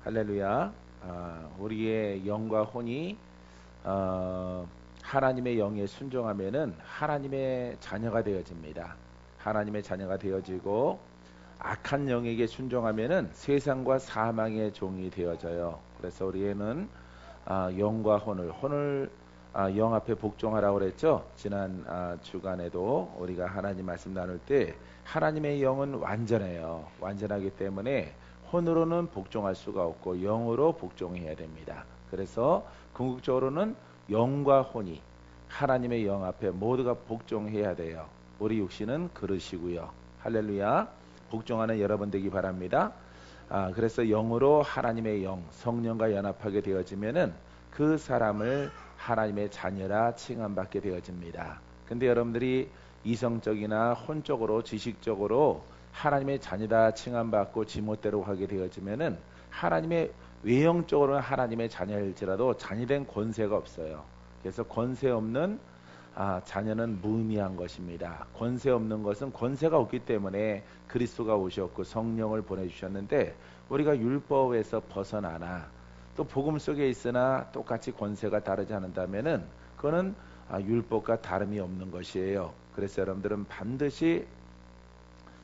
할렐루야. 우리의 영과 혼이 하나님의 영에 순종하면은 하나님의 자녀가 되어집니다. 하나님의 자녀가 되어지고 악한 영에게 순종하면은 세상과 사망의 종이 되어져요. 그래서 우리는 영과 혼을 영 앞에 복종하라고 그랬죠. 지난 주간에도 우리가 하나님 말씀 나눌 때 하나님의 영은 완전해요. 완전하기 때문에 혼으로는 복종할 수가 없고 영으로 복종해야 됩니다. 그래서 궁극적으로는 영과 혼이 하나님의 영 앞에 모두가 복종해야 돼요. 우리 육신은 그릇이고요. 할렐루야. 복종하는 여러분 되기 바랍니다. 그래서 영으로 하나님의 영, 성령과 연합하게 되어지면은 그 사람을 하나님의 자녀라 칭함받게 되어집니다. 근데 여러분들이 이성적이나 혼적으로 지식적으로 하나님의 자녀다 칭함받고 지멋대로 하게 되어지면은 하나님의 외형적으로는 하나님의 자녀일지라도 자녀된 권세가 없어요. 그래서 권세 없는 자녀는 무의미한 것입니다. 권세 없는 것은 권세가 없기 때문에 그리스도가 오셨고 성령을 보내주셨는데 우리가 율법에서 벗어나나 또 복음 속에 있으나 똑같이 권세가 다르지 않는다면은 그거는 율법과 다름이 없는 것이에요. 그래서 여러분들은 반드시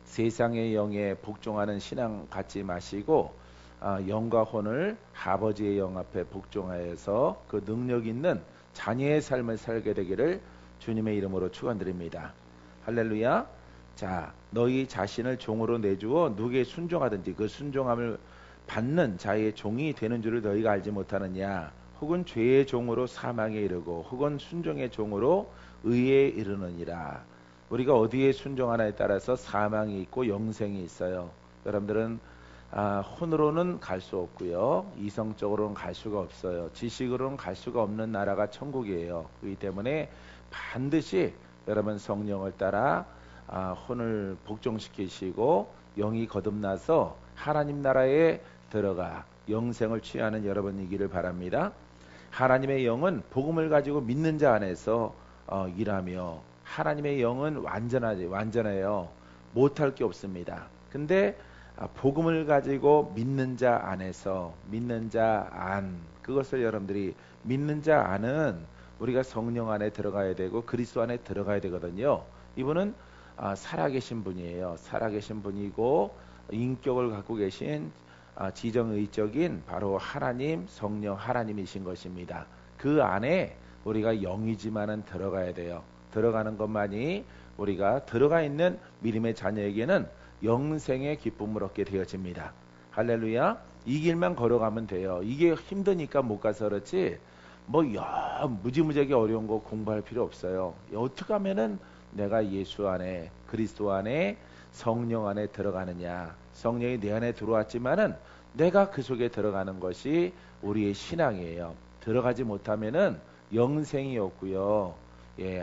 세상의 영에 복종하는 신앙 갖지 마시고 영과 혼을 아버지의 영 앞에 복종하여서 그 능력 있는 자녀의 삶을 살게 되기를 주님의 이름으로 축원드립니다. 할렐루야. 자, 너희 자신을 종으로 내주어 누구에게 순종하든지 그 순종함을 받는 자의 종이 되는 줄을 너희가 알지 못하느냐. 혹은 죄의 종으로 사망에 이르고 혹은 순종의 종으로 의에 이르느니라. 우리가 어디에 순종하나에 따라서 사망이 있고 영생이 있어요. 여러분들은 혼으로는 갈 수 없고요. 이성적으로는 갈 수가 없어요. 지식으로는 갈 수가 없는 나라가 천국이에요. 그렇기 때문에 반드시 여러분 성령을 따라 혼을 복종시키시고 영이 거듭나서 하나님 나라에 들어가 영생을 취하는 여러분이기를 바랍니다. 하나님의 영은 복음을 가지고 믿는 자 안에서 일하며 하나님의 영은 완전해요. 못할 게 없습니다. 근데 복음을 가지고 믿는 자 안에서 믿는 자 안, 그것을 여러분들이 믿는 자 안은 우리가 성령 안에 들어가야 되고 그리스도 안에 들어가야 되거든요. 이분은 살아계신 분이에요. 살아계신 분이고 인격을 갖고 계신 지정의적인 바로 하나님, 성령 하나님이신 것입니다. 그 안에 우리가 영이지만은 들어가야 돼요. 들어가는 것만이 우리가 들어가 있는 믿음의 자녀에게는 영생의 기쁨을 얻게 되어집니다. 할렐루야. 이 길만 걸어가면 돼요. 이게 힘드니까 못 가서 그렇지 무지무지하게 어려운 거 공부할 필요 없어요. 어떻게 하면은 내가 예수 안에 그리스도 안에 성령 안에 들어가느냐. 성령이 내 안에 들어왔지만은 내가 그 속에 들어가는 것이 우리의 신앙이에요. 들어가지 못하면은 영생이 없고요.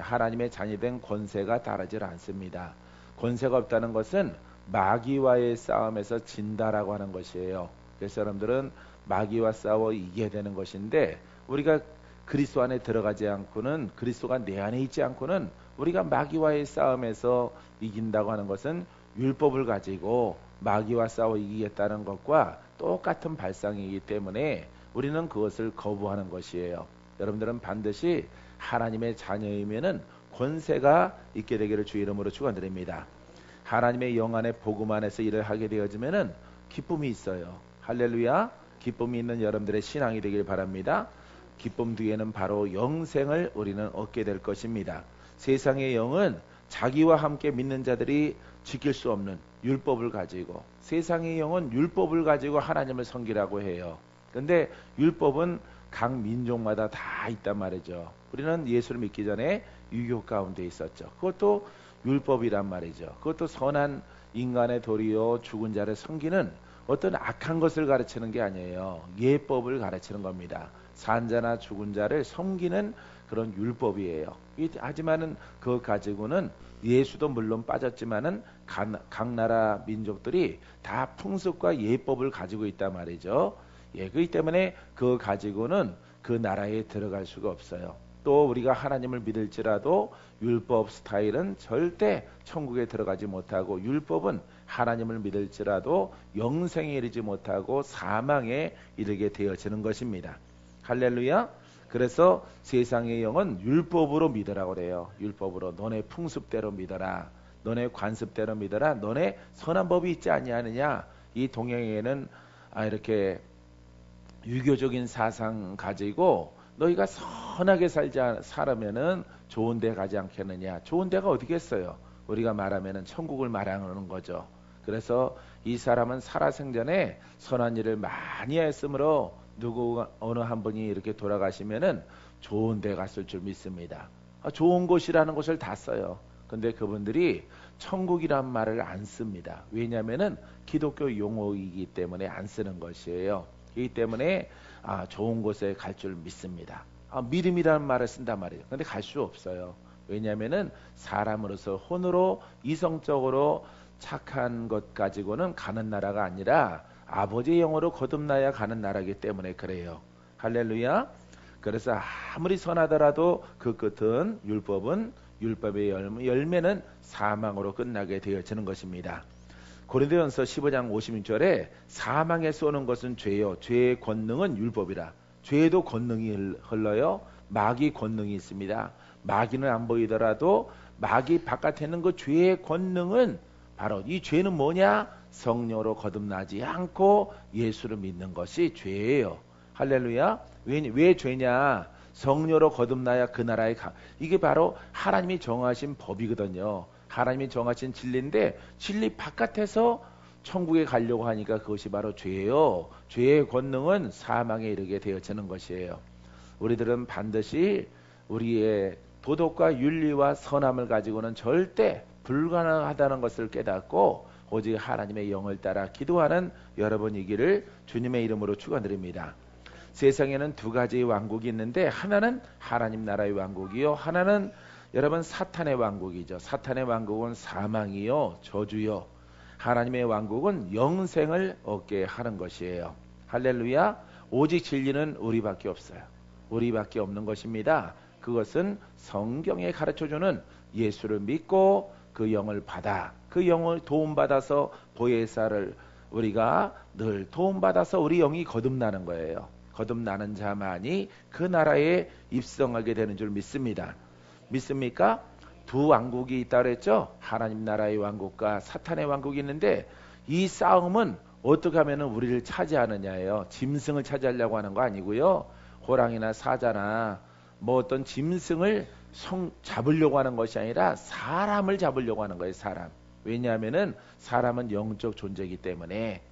하나님의 자녀된 권세가 다르질 않습니다. 권세가 없다는 것은 마귀와의 싸움에서 진다라고 하는 것이에요. 그래서 여러분들은 마귀와 싸워 이겨야 되는 것인데 우리가 그리스도 안에 들어가지 않고는 그리스도가 내 안에 있지 않고는 우리가 마귀와의 싸움에서 이긴다고 하는 것은 율법을 가지고 마귀와 싸워 이기겠다는 것과 똑같은 발상이기 때문에 우리는 그것을 거부하는 것이에요. 여러분들은 반드시 하나님의 자녀이면은 권세가 있게 되기를 주 이름으로 축원드립니다. 하나님의 영 안에 복음 안에서 일을 하게 되어지면은 기쁨이 있어요. 할렐루야. 기쁨이 있는 여러분들의 신앙이 되길 바랍니다. 기쁨 뒤에는 바로 영생을 우리는 얻게 될 것입니다. 세상의 영은 자기와 함께 믿는 자들이 지킬 수 없는 율법을 가지고 세상의 영은 율법을 가지고 하나님을 섬기라고 해요. 근데 율법은 각 민족마다 다 있단 말이죠. 우리는 예수를 믿기 전에 유교 가운데 있었죠. 그것도 율법이란 말이죠. 그것도 선한 인간의 도리요 죽은 자를 섬기는 어떤 악한 것을 가르치는 게 아니에요. 예법을 가르치는 겁니다. 산자나 죽은 자를 섬기는 그런 율법이에요. 하지만은 그거 가지고는 예수도 물론 빠졌지만은 각 나라 민족들이 다 풍습과 예법을 가지고 있단 말이죠. 그렇기 때문에 그거 가지고는 그 나라에 들어갈 수가 없어요. 또 우리가 하나님을 믿을지라도 율법 스타일은 절대 천국에 들어가지 못하고, 율법은 하나님을 믿을지라도 영생에 이르지 못하고 사망에 이르게 되어지는 것입니다. 할렐루야. 그래서 세상의 영은 율법으로 믿으라고 그래요. 율법으로. 너네 풍습대로 믿어라. 너네 관습대로 믿어라. 너네 선한 법이 있지 아니하느냐. 이 동양에는 이렇게 유교적인 사상 가지고 너희가 선하게 살면은 좋은 데 가지 않겠느냐. 좋은 데가 어디겠어요. 우리가 말하면은 천국을 말하는 거죠. 그래서 이 사람은 살아생전에 선한 일을 많이 했으므로 어느 한 분이 이렇게 돌아가시면은 좋은 데 갔을 줄 믿습니다. 좋은 곳이라는 것을 다 써요. 근데 그분들이 천국이란 말을 안 씁니다. 왜냐하면은 기독교 용어이기 때문에 안 쓰는 것이에요. 이 때문에 좋은 곳에 갈 줄 믿습니다. 믿음이라는 말을 쓴단 말이에요. 근데 갈 수 없어요. 왜냐하면은 사람으로서 혼으로 이성적으로 착한 것 가지고는 가는 나라가 아니라 아버지의 영으로 거듭나야 가는 나라이기 때문에 그래요. 할렐루야. 그래서 아무리 선하더라도 그 끝은 율법의 열매는 사망으로 끝나게 되어지는 것입니다. 고린도전서 15장 56절에 사망에 쏘는 것은 죄요. 죄의 권능은 율법이라. 죄에도 권능이 흘러요. 마귀 권능이 있습니다. 마귀는 안 보이더라도 마귀 바깥에 있는 그 죄의 권능은 바로 이 죄는 뭐냐? 성령으로 거듭나지 않고 예수를 믿는 것이 죄예요. 할렐루야. 왜 죄냐? 성령으로 거듭나야 그 나라에 이게 바로 하나님이 정하신 법이거든요. 하나님이 정하신 진리인데 진리 바깥에서 천국에 가려고 하니까 그것이 바로 죄예요. 죄의 권능은 사망에 이르게 되어지는 것이에요. 우리들은 반드시 우리의 도덕과 윤리와 선함을 가지고는 절대 불가능하다는 것을 깨닫고 오직 하나님의 영을 따라 기도하는 여러분이기를 주님의 이름으로 축원드립니다. 세상에는 두 가지의 왕국이 있는데 하나는 하나님 나라의 왕국이요, 하나는 여러분 사탄의 왕국이죠. 사탄의 왕국은 사망이요 저주요. 하나님의 왕국은 영생을 얻게 하는 것이에요. 할렐루야. 오직 진리는 우리밖에 없어요. 우리밖에 없는 것입니다. 그것은 성경에 가르쳐주는 예수를 믿고 그 영을 받아, 그 영을 도움받아서 보혜사를 우리가 늘 도움받아서 우리 영이 거듭나는 거예요. 거듭나는 자만이 그 나라에 입성하게 되는 줄 믿습니다. 믿습니까? 두 왕국이 있다 그랬죠. 하나님 나라의 왕국과 사탄의 왕국이 있는데 이 싸움은 어떻게 하면 우리를 차지하느냐예요. 짐승을 차지하려고 하는 거 아니고요. 호랑이나 사자나 뭐 어떤 짐승을 잡으려고 하는 것이 아니라 사람을 잡으려고 하는 거예요. 사람. 왜냐하면은 사람은 영적 존재이기 때문에,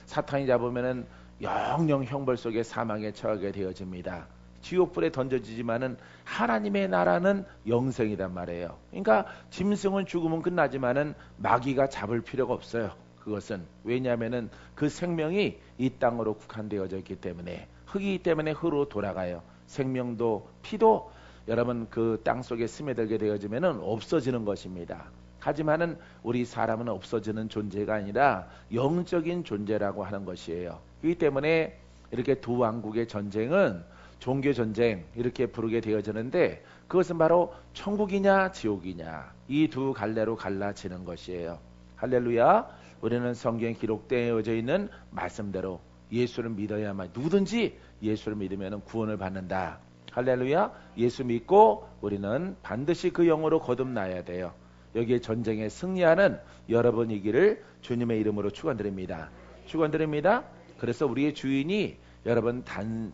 사탄이 잡으면은 영영 형벌 속에 사망에 처하게 되어집니다. 지옥불에 던져지지만은 하나님의 나라는 영생이란 말이에요. 그러니까 짐승은 죽으면 끝나지만은 마귀가 잡을 필요가 없어요. 그것은 왜냐하면은 그 생명이 이 땅으로 국한되어져 있기 때문에, 흙이기 때문에 흙으로 돌아가요. 생명도 피도 여러분 그 땅 속에 스며들게 되어지면은 없어지는 것입니다. 하지만은 우리 사람은 없어지는 존재가 아니라 영적인 존재라고 하는 것이에요. 그렇기 때문에 이렇게 두 왕국의 전쟁은 종교 전쟁 이렇게 부르게 되어지는데 그것은 바로 천국이냐 지옥이냐 이 두 갈래로 갈라지는 것이에요. 할렐루야. 우리는 성경에 기록되어져 있는 말씀대로 예수를 믿어야만, 누구든지 예수를 믿으면 구원을 받는다. 할렐루야. 예수 믿고 우리는 반드시 그 영으로 거듭나야 돼요. 여기에 전쟁에 승리하는 여러분이기를 주님의 이름으로 축원드립니다. 축원드립니다. 그래서 우리의 주인이 여러분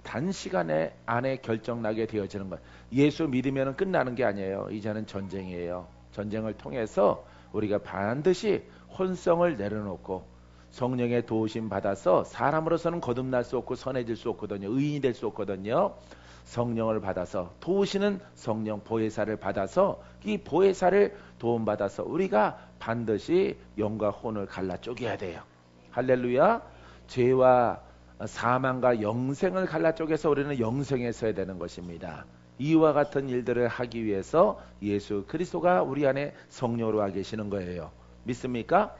단시간에 안에 결정나게 되어지는 것. 예수 믿으면 끝나는 게 아니에요. 이제는 전쟁이에요. 전쟁을 통해서 우리가 반드시 혼성을 내려놓고 성령의 도우심 받아서 사람으로서는 거듭날 수 없고 선해질 수 없거든요. 의인이 될 수 없거든요. 성령을 받아서 도우시는 성령 보혜사를 받아서 이 보혜사를 도움받아서 우리가 반드시 영과 혼을 갈라 쪼개야 돼요. 할렐루야. 죄와 사망과 영생을 갈라 쪼개서 우리는 영생에 서야 되는 것입니다. 이와 같은 일들을 하기 위해서 예수 그리스도가 우리 안에 성령으로 와 계시는 거예요. 믿습니까?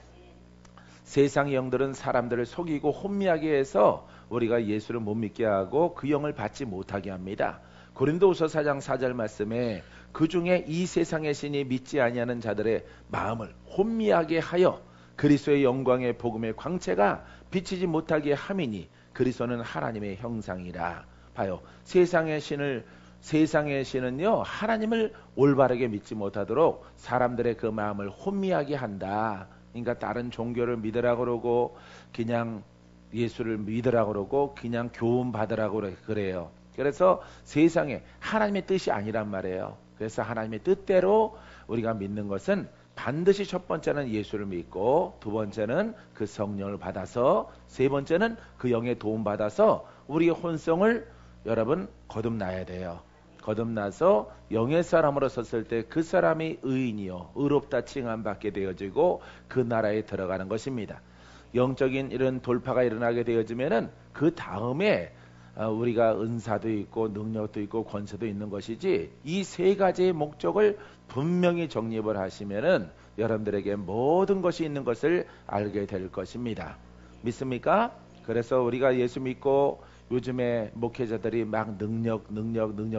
세상의 영들은 사람들을 속이고 혼미하게 해서 우리가 예수를 못 믿게 하고 그 영을 받지 못하게 합니다. 고린도후서 4장 4절 말씀에 그 중에 이 세상의 신이 믿지 아니하는 자들의 마음을 혼미하게 하여 그리스도의 영광의 복음의 광채가 비치지 못하게 함이니 그리스도는 하나님의 형상이라. 봐요. 세상의 신은요 하나님을 올바르게 믿지 못하도록 사람들의 그 마음을 혼미하게 한다. 그러니까 다른 종교를 믿으라고 그러고 그냥 예수를 믿으라고 그러고 그냥 교훈 받으라고 그래요. 그래서 세상에 하나님의 뜻이 아니란 말이에요. 그래서 하나님의 뜻대로 우리가 믿는 것은 반드시 첫 번째는 예수를 믿고 두 번째는 그 성령을 받아서 세 번째는 그 영의 도움 받아서 우리의 혼성을 여러분 거듭나야 돼요. 거듭나서 영의 사람으로 섰을 때 그 사람이 의인이요 의롭다 칭함받게 되어지고 그 나라에 들어가는 것입니다. 영적인 이런 돌파가 일어나게 되어지면은 그 다음에 우리가 은사도 있고 능력도 있고 권세도 있는 것이지 이 세 가지의 목적을 분명히 정립을 하시면은 여러분들에게 모든 것이 있는 것을 알게 될 것입니다. 믿습니까? 그래서 우리가 예수 믿고 요즘에 목회자들이 막 능력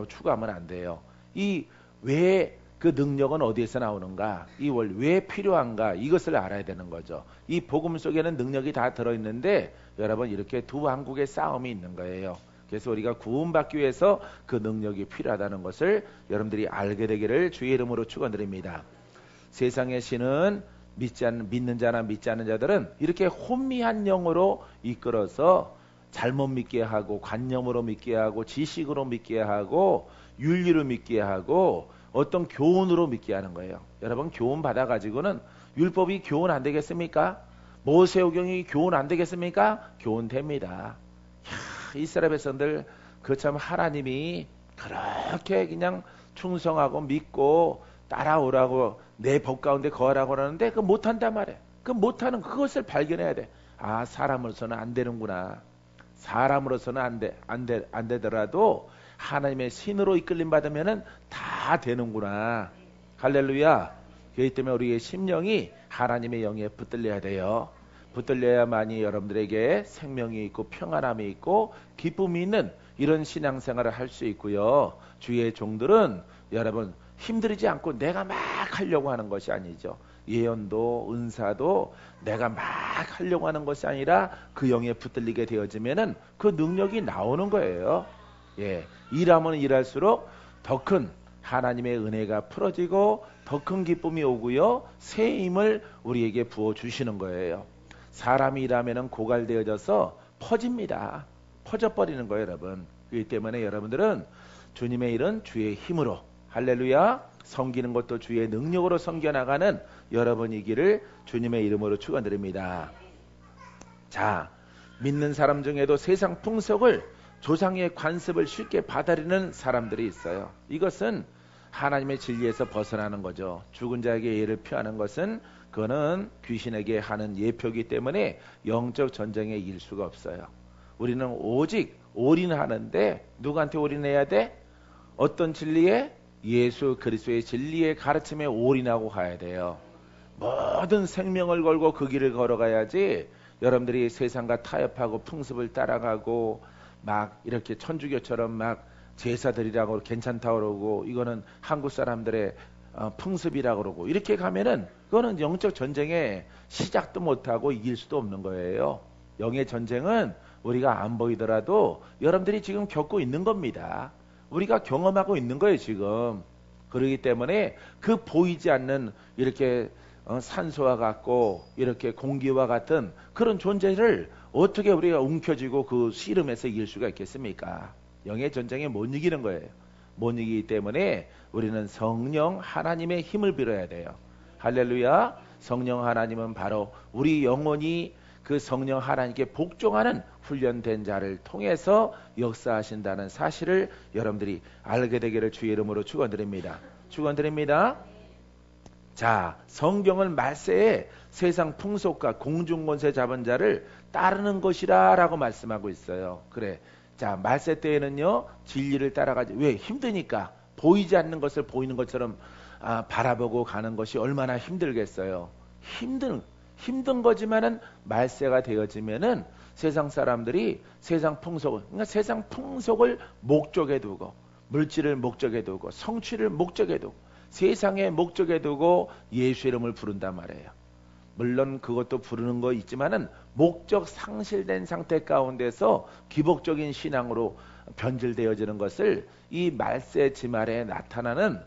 추구하면 안 돼요. 이 왜 그 능력은 어디에서 나오는가? 이 왜 필요한가? 이것을 알아야 되는 거죠. 이 복음 속에는 능력이 다 들어있는데 여러분 이렇게 두 왕국의 싸움이 있는 거예요. 그래서 우리가 구원받기 위해서 그 능력이 필요하다는 것을 여러분들이 알게 되기를 주의 이름으로 축원드립니다. 세상의 신은 믿는 자나 믿지 않는 자들은 이렇게 혼미한 영으로 이끌어서 잘못 믿게 하고 관념으로 믿게 하고 지식으로 믿게 하고 윤리로 믿게 하고 어떤 교훈으로 믿게 하는 거예요. 여러분 교훈 받아가지고는 율법이 교훈 안 되겠습니까? 모세오경이 교훈 안 되겠습니까? 교훈 됩니다. 이스라엘 백성들 그 참 하나님이 그렇게 그냥 충성하고 믿고 따라오라고 내 법 가운데 거하라고 하는데 그 못한단 말이에요. 그 못하는 그것을 발견해야 돼. 아 사람으로서는 안 되는구나. 사람으로서는 안 되더라도 하나님의 신으로 이끌림 받으면은 다 되는구나. 할렐루야. 그렇기 때문에 우리의 심령이 하나님의 영에 붙들려야 돼요. 붙들려야만이 여러분들에게 생명이 있고 평안함이 있고 기쁨이 있는 이런 신앙생활을 할 수 있고요. 주의 종들은 여러분 힘들이지 않고 내가 막 하려고 하는 것이 아니죠. 예언도 은사도 내가 막 하려고 하는 것이 아니라 그 영에 붙들리게 되어지면은 그 능력이 나오는 거예요. 예, 일하면 일할수록 더 큰 하나님의 은혜가 풀어지고 더 큰 기쁨이 오고요. 새 힘을 우리에게 부어 주시는 거예요. 사람이 일하면은 고갈되어져서 퍼집니다. 퍼져버리는 거예요, 여러분. 그렇기 때문에 여러분들은 주님의 일은 주의 힘으로 할렐루야 섬기는 것도 주의 능력으로 섬겨나가는 여러분이기를 주님의 이름으로 축원드립니다. 자, 믿는 사람 중에도 세상 풍속을 조상의 관습을 쉽게 받아들이는 사람들이 있어요. 이것은 하나님의 진리에서 벗어나는 거죠. 죽은 자에게 예를 표하는 것은 그거는 귀신에게 하는 예표이기 때문에 영적 전쟁에 이길 수가 없어요. 우리는 오직 올인하는데 누구한테 올인해야 돼? 어떤 진리에? 예수 그리스도의 진리의 가르침에 올인하고 가야 돼요. 모든 생명을 걸고 그 길을 걸어가야지 여러분들이 세상과 타협하고 풍습을 따라가고 막 이렇게 천주교처럼 막 제사드리라고 괜찮다고 그러고 이거는 한국 사람들의 풍습이라고 그러고 이렇게 가면은 그거는 영적 전쟁에 시작도 못하고 이길 수도 없는 거예요. 영의 전쟁은 우리가 안 보이더라도 여러분들이 지금 겪고 있는 겁니다. 우리가 경험하고 있는 거예요 지금. 그렇기 때문에 그 보이지 않는 이렇게 산소와 같고 이렇게 공기와 같은 그런 존재를 어떻게 우리가 움켜쥐고 그 씨름에서 이길 수가 있겠습니까? 영의 전쟁에 못 이기는 거예요. 못 이기기 때문에 우리는 성령 하나님의 힘을 빌어야 돼요. 할렐루야. 성령 하나님은 바로 우리 영혼이 그 성령 하나님께 복종하는 훈련된 자를 통해서 역사하신다는 사실을 여러분들이 알게 되기를 주의 이름으로 축원드립니다. 축원드립니다. 자, 성경은 말세에 세상 풍속과 공중권세 잡은 자를 따르는 것이라 라고 말씀하고 있어요. 그래. 자, 말세 때에는요 진리를 따라가지. 왜? 힘드니까. 보이지 않는 것을 보이는 것처럼 바라보고 가는 것이 얼마나 힘들겠어요. 힘든 거지만은 말세가 되어지면은 세상 사람들이 세상 풍속을, 그러니까 세상 풍속을 목적에 두고 물질을 목적에 두고 성취를 목적에 두고 세상의 목적에 두고 예수 이름을 부른단 말이에요. 물론 그것도 부르는 거 있지만은 목적 상실된 상태 가운데서 기복적인 신앙으로 변질되어지는 것을 이 말세 지말에 나타나는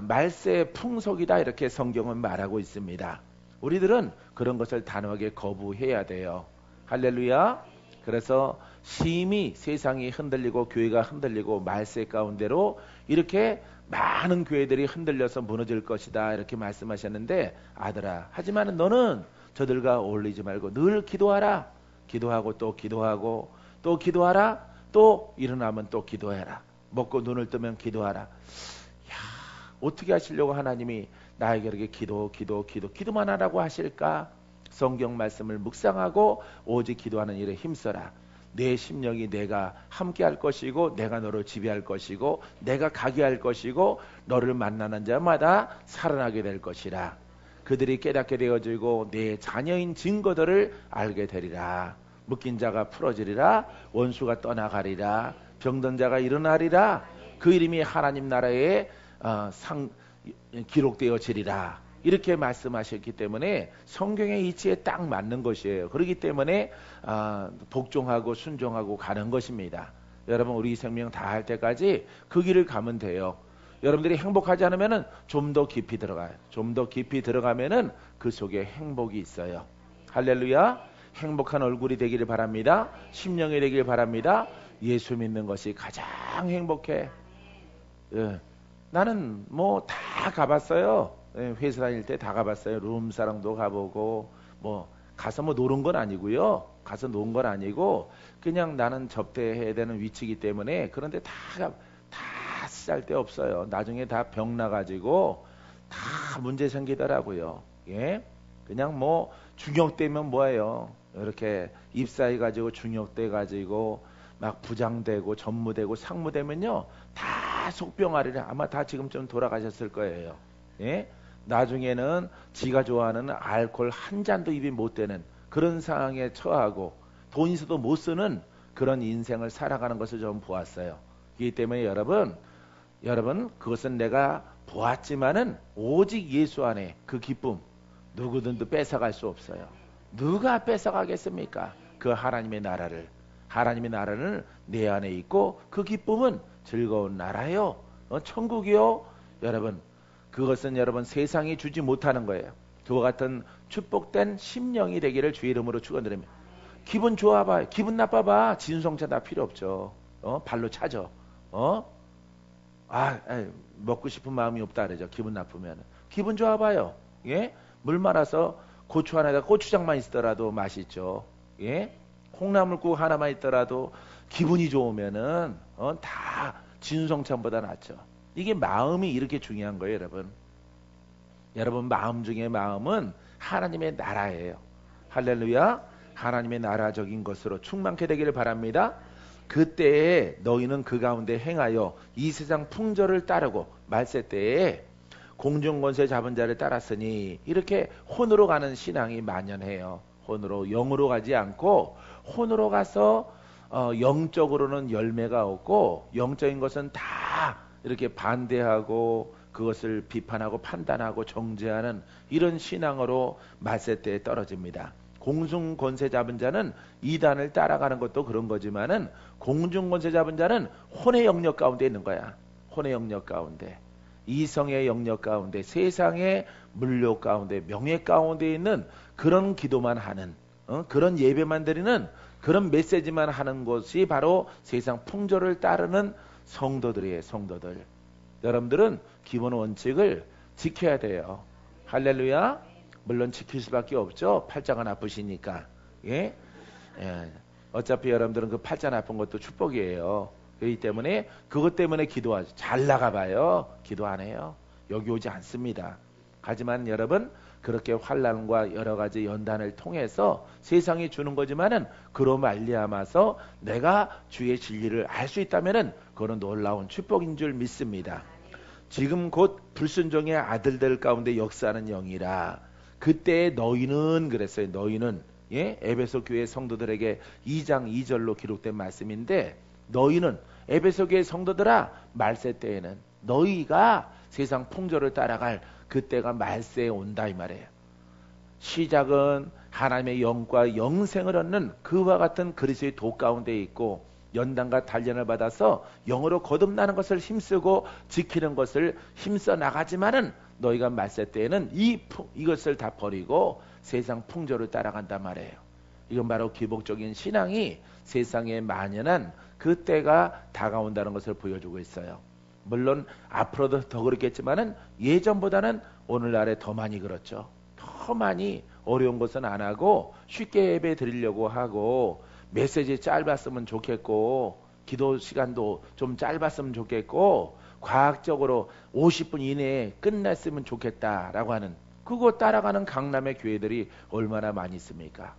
말세의 풍속이다 이렇게 성경은 말하고 있습니다. 우리들은 그런 것을 단호하게 거부해야 돼요. 할렐루야. 그래서 심히 세상이 흔들리고 교회가 흔들리고 말세 가운데로 이렇게 많은 교회들이 흔들려서 무너질 것이다 이렇게 말씀하셨는데, 아들아 하지만 너는 저들과 어울리지 말고 늘 기도하라. 기도하고 또 기도하고 또 기도하라. 또 일어나면 또 기도해라. 먹고 눈을 뜨면 기도하라. 어떻게 하시려고 하나님이 나에게 이렇게 기도만 하라고 하실까? 성경 말씀을 묵상하고 오직 기도하는 일에 힘써라. 내 심령이 내가 함께 할 것이고 내가 너를 지배할 것이고 내가 가게 할 것이고 너를 만나는 자마다 살아나게 될 것이라. 그들이 깨닫게 되어지고 내 자녀인 증거들을 알게 되리라. 묶인 자가 풀어지리라. 원수가 떠나가리라. 병든 자가 일어나리라. 그 이름이 하나님 나라에 기록되어지리라. 이렇게 말씀하셨기 때문에 성경의 이치에 딱 맞는 것이에요. 그렇기 때문에 복종하고 순종하고 가는 것입니다. 여러분 우리 생명 다 할 때까지 그 길을 가면 돼요. 여러분들이 행복하지 않으면 좀 더 깊이 들어가요. 좀 더 깊이 들어가면은 그 속에 행복이 있어요. 할렐루야. 행복한 얼굴이 되기를 바랍니다. 심령이 되기를 바랍니다. 예수 믿는 것이 가장 행복해. 예. 나는 뭐 다 가봤어요. 회사 다닐 때 다 가봤어요. 룸사랑도 가보고 뭐 가서 뭐 노는 건 아니고요. 가서 논 건 아니고 그냥 나는 접대해야 되는 위치이기 때문에. 그런데 다 쓸데 없어요. 나중에 다 병 나가지고 다 문제 생기더라고요. 예? 그냥 뭐 중역되면 뭐예요? 이렇게 입사해가지고 중역돼가지고 막 부장되고 전무되고 상무되면요 다 속병아리라. 아마 다 지금쯤 돌아가셨을 거예요. 예? 나중에는 지가 좋아하는 알코올 한 잔도 입이 못 되는 그런 상황에 처하고 돈 있어도 못 쓰는 그런 인생을 살아가는 것을 좀 보았어요. 그렇기 때문에 여러분 그것은 내가 보았지만은 오직 예수 안에 그 기쁨 누구든지 뺏어갈 수 없어요. 누가 뺏어가겠습니까? 그 하나님의 나라를. 하나님의 나라는 내 안에 있고 그 기쁨은 즐거운 나라요. 천국이요. 여러분 그것은 여러분 세상이 주지 못하는 거예요. 그와 같은 축복된 심령이 되기를 주의 이름으로 축원드립니다. 기분 좋아봐, 기분 나빠봐, 진성차 다 필요 없죠. 발로 차죠. 먹고 싶은 마음이 없다 그러죠. 기분 나쁘면 기분 좋아봐요. 예? 물 말아서 고추 하나에다 고추장만 있더라도 맛있죠. 예? 콩나물국 하나만 있더라도 기분이 좋으면은 다 진성찬보다 낫죠. 이게 마음이 이렇게 중요한 거예요, 여러분. 여러분 마음 중에 마음은 하나님의 나라예요. 할렐루야. 하나님의 나라적인 것으로 충만케 되기를 바랍니다. 그때에 너희는 그 가운데 행하여 이 세상 풍조를 따르고 말세 때에 공중권세 잡은 자를 따랐으니 이렇게 혼으로 가는 신앙이 만연해요. 혼으로 영으로 가지 않고 혼으로 가서 영적으로는 열매가 없고 영적인 것은 다 이렇게 반대하고 그것을 비판하고 판단하고 정죄하는 이런 신앙으로 말세 때에 떨어집니다. 공중권세 잡은 자는 이단을 따라가는 것도 그런 거지만은 공중권세 잡은 자는 혼의 영역 가운데 있는 거야. 혼의 영역 가운데, 이성의 영역 가운데, 세상의 물욕 가운데, 명예 가운데 있는 그런 기도만 하는, 그런 예배만 드리는 그런 메시지만 하는 것이 바로 세상 풍조를 따르는 성도들이에요. 성도들. 여러분들은 기본 원칙을 지켜야 돼요. 할렐루야. 물론 지킬 수밖에 없죠. 팔자가 나쁘시니까. 예? 어차피 여러분들은 그 팔자 나쁜 것도 축복이에요. 그렇기 때문에 그것 때문에 기도하죠. 잘 나가봐요. 기도 안 해요. 여기 오지 않습니다. 하지만 여러분 그렇게 환난과 여러 가지 연단을 통해서 세상이 주는 거지만은 그로 말미암아서 내가 주의 진리를 알 수 있다면은 그건 놀라운 축복인 줄 믿습니다. 지금 곧 불순종의 아들들 가운데 역사하는 영이라. 그때 너희는 그랬어요. 너희는 에베소 교회 성도들에게 2장 2절로 기록된 말씀인데 너희는 에베소 교회 성도들아, 말세 때에는 너희가 세상 풍조를 따라갈 그때가 말세에 온다 이 말이에요. 시작은 하나님의 영과 영생을 얻는 그와 같은 그리스도의 도 가운데 있고, 연단과 단련을 받아서 영으로 거듭나는 것을 힘쓰고 지키는 것을 힘써 나가지만은 너희가 말세 때에는 이것을 다 버리고 세상 풍조를 따라간단 말이에요. 이건 바로 기복적인 신앙이 세상에 만연한 그때가 다가온다는 것을 보여주고 있어요. 물론 앞으로도 더 그렇겠지만은 예전보다는 오늘날에 더 많이 그렇죠. 더 많이 어려운 것은 안 하고 쉽게 예배 드리려고 하고, 메시지 짧았으면 좋겠고, 기도 시간도 좀 짧았으면 좋겠고, 과학적으로 50분 이내에 끝났으면 좋겠다라고 하는, 그거 따라가는 강남의 교회들이 얼마나 많이 있습니까?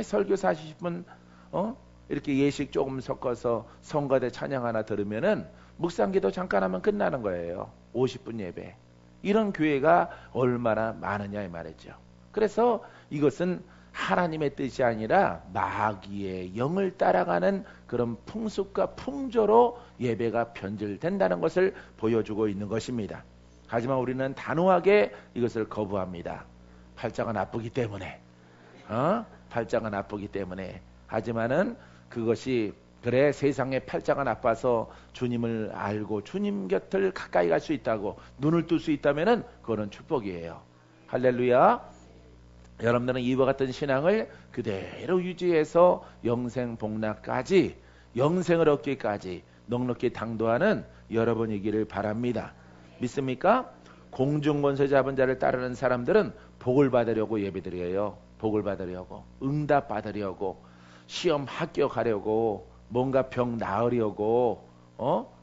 설교 40분 이렇게 예식 조금 섞어서 성가대 찬양 하나 들으면은 묵상기도 잠깐 하면 끝나는 거예요. 50분 예배. 이런 교회가 얼마나 많으냐 이 말이죠. 그래서 이것은 하나님의 뜻이 아니라 마귀의 영을 따라가는 그런 풍습과 풍조로 예배가 변질된다는 것을 보여주고 있는 것입니다. 하지만 우리는 단호하게 이것을 거부합니다. 팔자가 나쁘기 때문에. 팔자가 나쁘기 때문에. 하지만은 그것이, 그래 세상에 팔자가 나빠서 주님을 알고 주님 곁을 가까이 갈 수 있다고 눈을 뜰 수 있다면은 그거는 축복이에요. 할렐루야. 여러분들은 이와 같은 신앙을 그대로 유지해서 영생 복락까지, 영생을 얻기까지 넉넉히 당도하는 여러분이기를 바랍니다. 믿습니까? 공중권세 잡은 자를 따르는 사람들은 복을 받으려고 예배드려요. 복을 받으려고, 응답 받으려고, 시험 합격하려고, 뭔가 병 나으려고,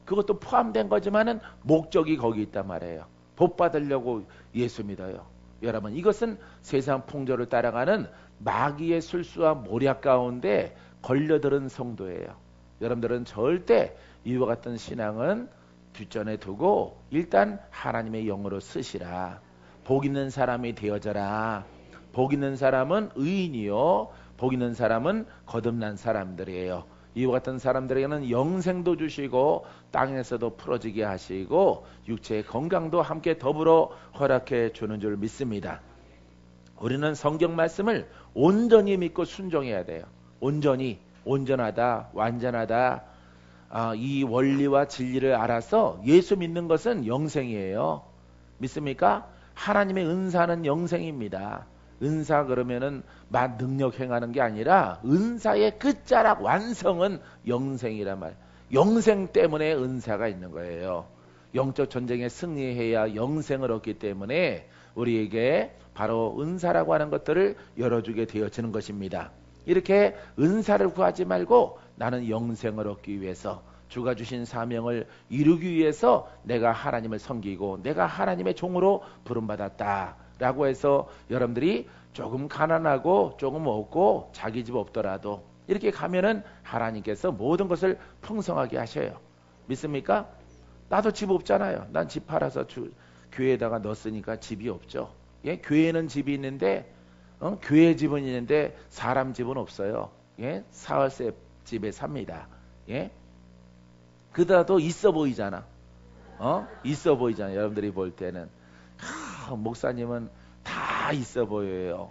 그것도 포함된 거지만은 목적이 거기 있단 말이에요. 복 받으려고 예수 믿어요. 여러분, 이것은 세상 풍조를 따라가는 마귀의 술수와 모략 가운데 걸려들은 성도예요. 여러분들은 절대 이와 같은 신앙은 뒷전에 두고 일단 하나님의 영으로 쓰시라. 복 있는 사람이 되어져라. 복 있는 사람은 의인이요, 복 있는 사람은 거듭난 사람들이에요. 이와 같은 사람들에게는 영생도 주시고 땅에서도 풀어지게 하시고 육체의 건강도 함께 더불어 허락해 주는 줄 믿습니다. 우리는 성경 말씀을 온전히 믿고 순종해야 돼요. 온전히, 온전하다, 완전하다, 이 원리와 진리를 알아서 예수 믿는 것은 영생이에요. 믿습니까? 하나님의 은사는 영생입니다. 은사 그러면은 만 능력 행하는 게 아니라 은사의 끝자락 완성은 영생이란 말. 영생 때문에 은사가 있는 거예요. 영적 전쟁에 승리해야 영생을 얻기 때문에 우리에게 바로 은사라고 하는 것들을 열어주게 되어지는 것입니다. 이렇게 은사를 구하지 말고 나는 영생을 얻기 위해서, 주가 주신 사명을 이루기 위해서 내가 하나님을 섬기고 내가 하나님의 종으로 부름받았다 라고 해서 여러분들이 조금 가난하고 조금 없고 자기 집 없더라도 이렇게 가면은 하나님께서 모든 것을 풍성하게 하셔요. 믿습니까? 나도 집 없잖아요. 난 집 팔아서 교회에다가 넣었으니까 집이 없죠. 예? 교회는 집이 있는데 교회 집은 있는데 사람 집은 없어요. 예? 사흘세 집에 삽니다. 예? 그더라도 있어 보이잖아. 있어 보이잖아. 여러분들이 볼 때는 목사님은 다 있어 보여요.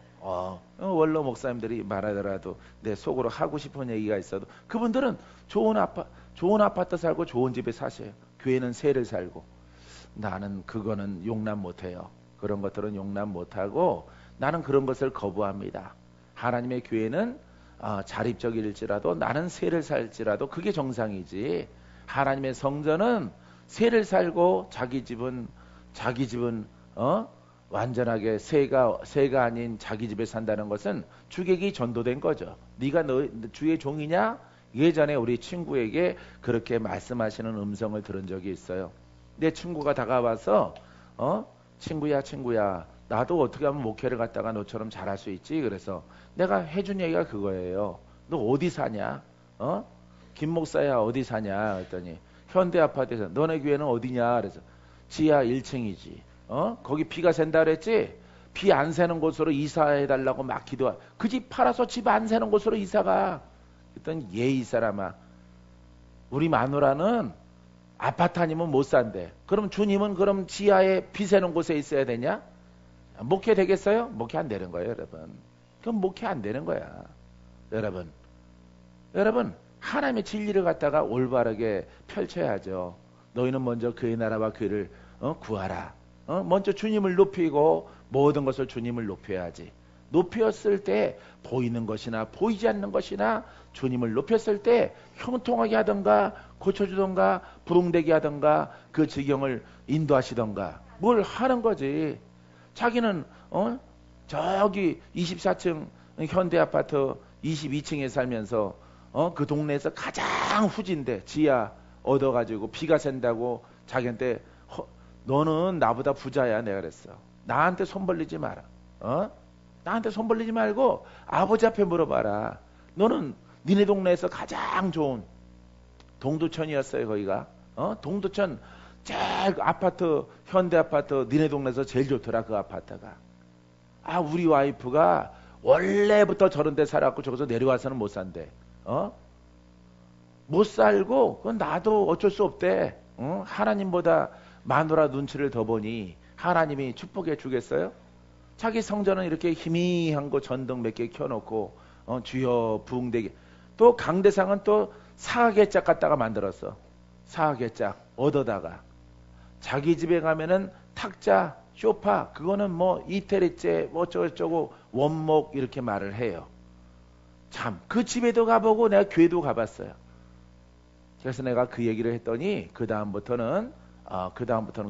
원로 목사님들이 말하더라도 내 속으로 하고 싶은 얘기가 있어도 그분들은 좋은 아파트 살고 좋은 집에 사셔요. 교회는 세를 살고. 나는 그거는 용납 못해요. 그런 것들은 용납 못하고 나는 그런 것을 거부합니다. 하나님의 교회는 자립적일지라도 나는 세를 살지라도 그게 정상이지. 하나님의 성전은 세를 살고 자기 집은 완전하게 세가 아닌 자기 집에 산다는 것은 주객이 전도된 거죠. 네가 주의 종이냐? 예전에 우리 친구에게 그렇게 말씀하시는 음성을 들은 적이 있어요. 내 친구가 다가와서 친구야 나도 어떻게 하면 목회를 갖다가 너처럼 잘할 수 있지? 그래서 내가 해준 얘기가 그거예요. 너 어디 사냐? 김 목사야 어디 사냐? 그랬더니 현대아파트에서. 너네 교회는 어디냐? 그래서 지하 1층이지. 거기 비가 샌다 그랬지? 비 안 새는 곳으로 이사해달라고 막 기도하. 그 집 팔아서 집 안 새는 곳으로 이사가. 그랬더니 이 사람아, 우리 마누라는 아파트 아니면 못 산대. 그럼 주님은 그럼 지하에 비세는 곳에 있어야 되냐? 목회 되겠어요? 목회 안 되는 거예요, 여러분. 그럼 목회 안 되는 거야. 여러분, 하나님의 진리를 갖다가 올바르게 펼쳐야죠. 너희는 먼저 그의 나라와 그를 구하라. 먼저 주님을 높이고 모든 것을 주님을 높여야지. 높였을 때 보이는 것이나 보이지 않는 것이나 주님을 높였을 때 형통하게 하던가 고쳐주던가 부흥되게 하던가 그 지경을 인도하시던가 뭘 하는 거지. 자기는 저기 24층 현대아파트 22층에 살면서 그 동네에서 가장 후진데 지하 얻어가지고 비가 샌다고 자기한테 너는 나보다 부자야 내가 그랬어. 나한테 손 벌리지 마라. 나한테 손 벌리지 말고 아버지 앞에 물어봐라. 너는 니네 동네에서 가장 좋은 동두천이었어요 거기가. 동두천 제일 아파트 현대아파트 니네 동네에서 제일 좋더라 그 아파트가. 아 우리 와이프가 원래부터 저런 데 살았고 저기서 내려와서는 못 산대. 못 살고 그건 나도 어쩔 수 없대. 하나님보다 마누라 눈치를 더 보니 하나님이 축복해 주겠어요? 자기 성전은 이렇게 희미한 거 전등 몇 개 켜놓고 주여 부흥되게. 또 강대상은 또 사계짝 갖다가 만들었어. 사계짝 얻어다가 자기 집에 가면은 탁자 쇼파 그거는 뭐 이태리째 뭐 어쩌고저쩌고 원목 이렇게 말을 해요. 참 그 집에도 가보고 내가 교회도 가봤어요. 그래서 내가 그 얘기를 했더니 그 다음부터는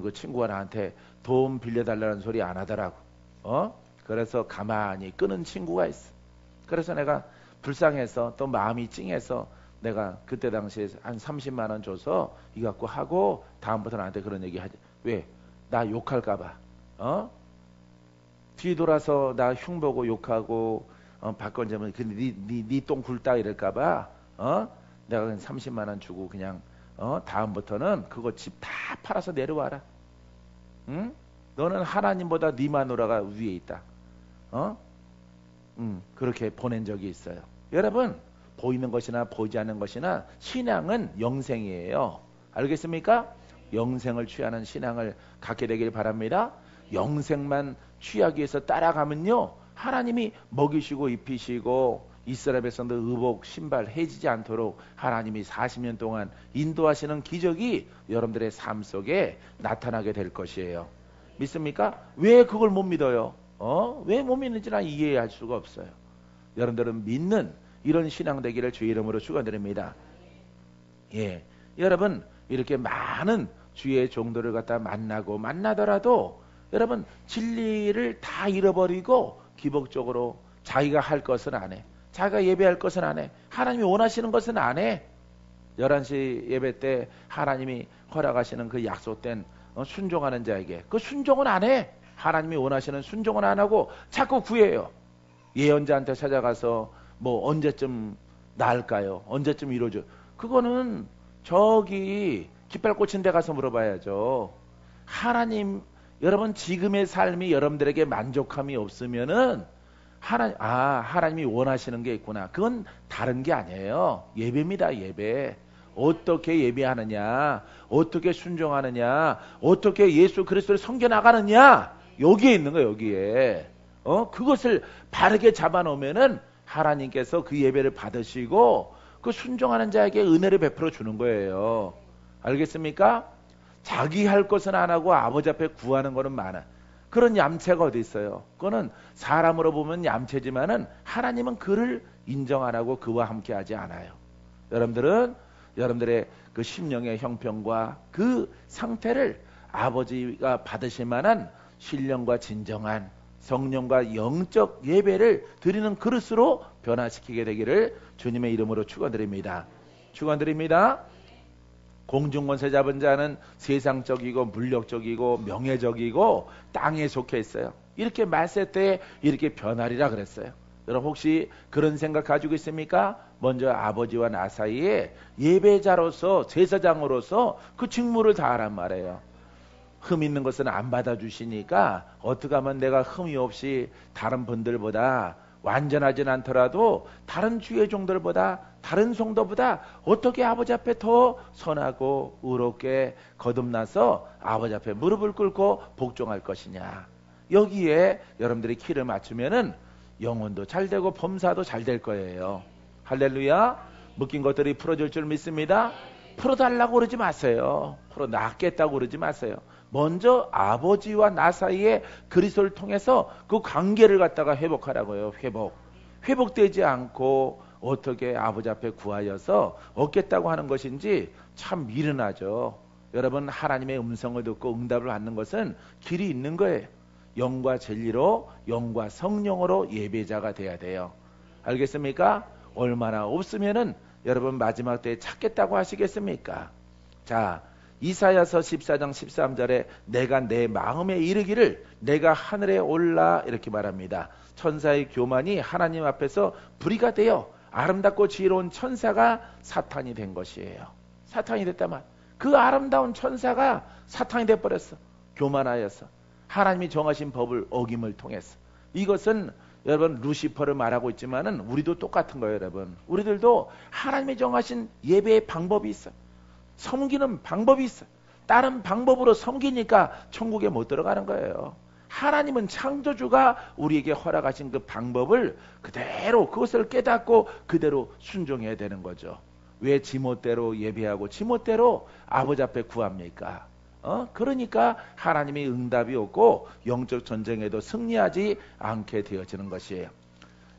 그 친구가 나한테 돈 빌려달라는 소리 안 하더라고. 그래서 가만히 끄는 친구가 있어. 그래서 내가 불쌍해서 또 마음이 찡해서 내가 그때 당시에 한 30만 원 줘서 이거 갖고 하고 다음부터 나한테 그런 얘기 하지. 왜? 나 욕할까봐. 뒤돌아서 나 흉보고 욕하고 박건재면 니 똥 굴다 이럴까봐. 내가 그냥 30만 원 주고 그냥 다음부터는 그거 집 다 팔아서 내려와라. 응? 너는 하나님보다 네 마누라가 위에 있다. 그렇게 보낸 적이 있어요. 여러분 보이는 것이나 보이지 않는 것이나 신앙은 영생이에요. 알겠습니까? 영생을 취하는 신앙을 갖게 되길 바랍니다. 영생만 취하기 위해서 따라가면요 하나님이 먹이시고 입히시고 이스라엘 백성들 의복 신발 해지지 않도록 하나님이 40년 동안 인도하시는 기적이 여러분들의 삶 속에 나타나게 될 것이에요. 믿습니까? 왜 그걸 못 믿어요? 왜 못 믿는지 난 이해할 수가 없어요. 여러분들은 믿는 이런 신앙 되기를 주의 이름으로 축원드립니다. 예, 여러분 이렇게 많은 주의 종들을 갖다 만나더라도 여러분 진리를 다 잃어버리고 기복적으로 자기가 할 것은 안 해. 자기가 예배할 것은 안 해. 하나님이 원하시는 것은 안 해. 11시 예배 때 하나님이 허락하시는 그 약속된 순종하는 자에게 그 순종은 안 해. 하나님이 원하시는 순종은 안 하고 자꾸 구해요. 예언자한테 찾아가서 뭐 언제쯤 나을까요? 언제쯤 이루어져? 그거는 저기 깃발 꽂힌 데 가서 물어봐야죠. 하나님 여러분 지금의 삶이 여러분들에게 만족함이 없으면은 하나님이 원하시는 게 있구나. 그건 다른 게 아니에요. 예배입니다. 예배. 어떻게 예배하느냐, 어떻게 순종하느냐, 어떻게 예수 그리스도를 섬겨나가느냐, 여기에 있는 거예요. 여기에 그것을 바르게 잡아놓으면은 하나님께서 그 예배를 받으시고 그 순종하는 자에게 은혜를 베풀어 주는 거예요. 알겠습니까? 자기 할 것은 안 하고 아버지 앞에 구하는 거는 많아. 그런 얌체가 어디 있어요? 그거는 사람으로 보면 얌체지만은 하나님은 그를 인정 안 하고 그와 함께 하지 않아요. 여러분들은 여러분들의 그 심령의 형편과 그 상태를 아버지가 받으실 만한 신령과 진정한 성령과 영적 예배를 드리는 그릇으로 변화시키게 되기를 주님의 이름으로 축원드립니다. 축원드립니다. 공중권세 잡은 자는 세상적이고 물력적이고 명예적이고 땅에 속해 있어요. 이렇게 말세 때에 이렇게 변하리라 그랬어요. 여러분 혹시 그런 생각 가지고 있습니까? 먼저 아버지와 나 사이에 예배자로서 제사장으로서 그 직무를 다하란 말이에요. 흠 있는 것은 안 받아주시니까 어떻게 하면 내가 흠이 없이 다른 분들보다 완전하진 않더라도 다른 주의 종들보다 다른 성도보다 어떻게 아버지 앞에 더 선하고 의롭게 거듭나서 아버지 앞에 무릎을 꿇고 복종할 것이냐. 여기에 여러분들이 키를 맞추면은 영혼도 잘 되고 범사도 잘 될 거예요. 할렐루야. 묶인 것들이 풀어질 줄 믿습니다. 풀어달라고 그러지 마세요. 풀어놨겠다고 그러지 마세요. 먼저 아버지와 나 사이에 그리스도를 통해서 그 관계를 갖다가 회복하라고요. 회복되지 않고 어떻게 아버지 앞에 구하여서 얻겠다고 하는 것인지 참 미련하죠. 여러분, 하나님의 음성을 듣고 응답을 받는 것은 길이 있는 거예요. 영과 진리로, 영과 성령으로 예배자가 돼야 돼요. 알겠습니까? 얼마나 없으면은 여러분 마지막 때에 찾겠다고 하시겠습니까? 자, 이사야서 14장 13절에 내가 내 마음에 이르기를 내가 하늘에 올라 이렇게 말합니다. 천사의 교만이 하나님 앞에서 불의가 되어 아름답고 지혜로운 천사가 사탄이 된 것이에요. 사탄이 됐다만 그 아름다운 천사가 사탄이 돼버렸어. 교만하여서 하나님이 정하신 법을 어김을 통해서. 이것은 여러분 루시퍼를 말하고 있지만은 우리도 똑같은 거예요. 여러분, 우리들도 하나님이 정하신 예배의 방법이 있어요. 섬기는 방법이 있어요. 다른 방법으로 섬기니까 천국에 못 들어가는 거예요. 하나님은 창조주가 우리에게 허락하신 그 방법을 그대로 그것을 깨닫고 그대로 순종해야 되는 거죠. 왜 지멋대로 예배하고 지멋대로 아버지 앞에 구합니까? 그러니까 하나님이 응답이 없고 영적 전쟁에도 승리하지 않게 되어지는 것이에요.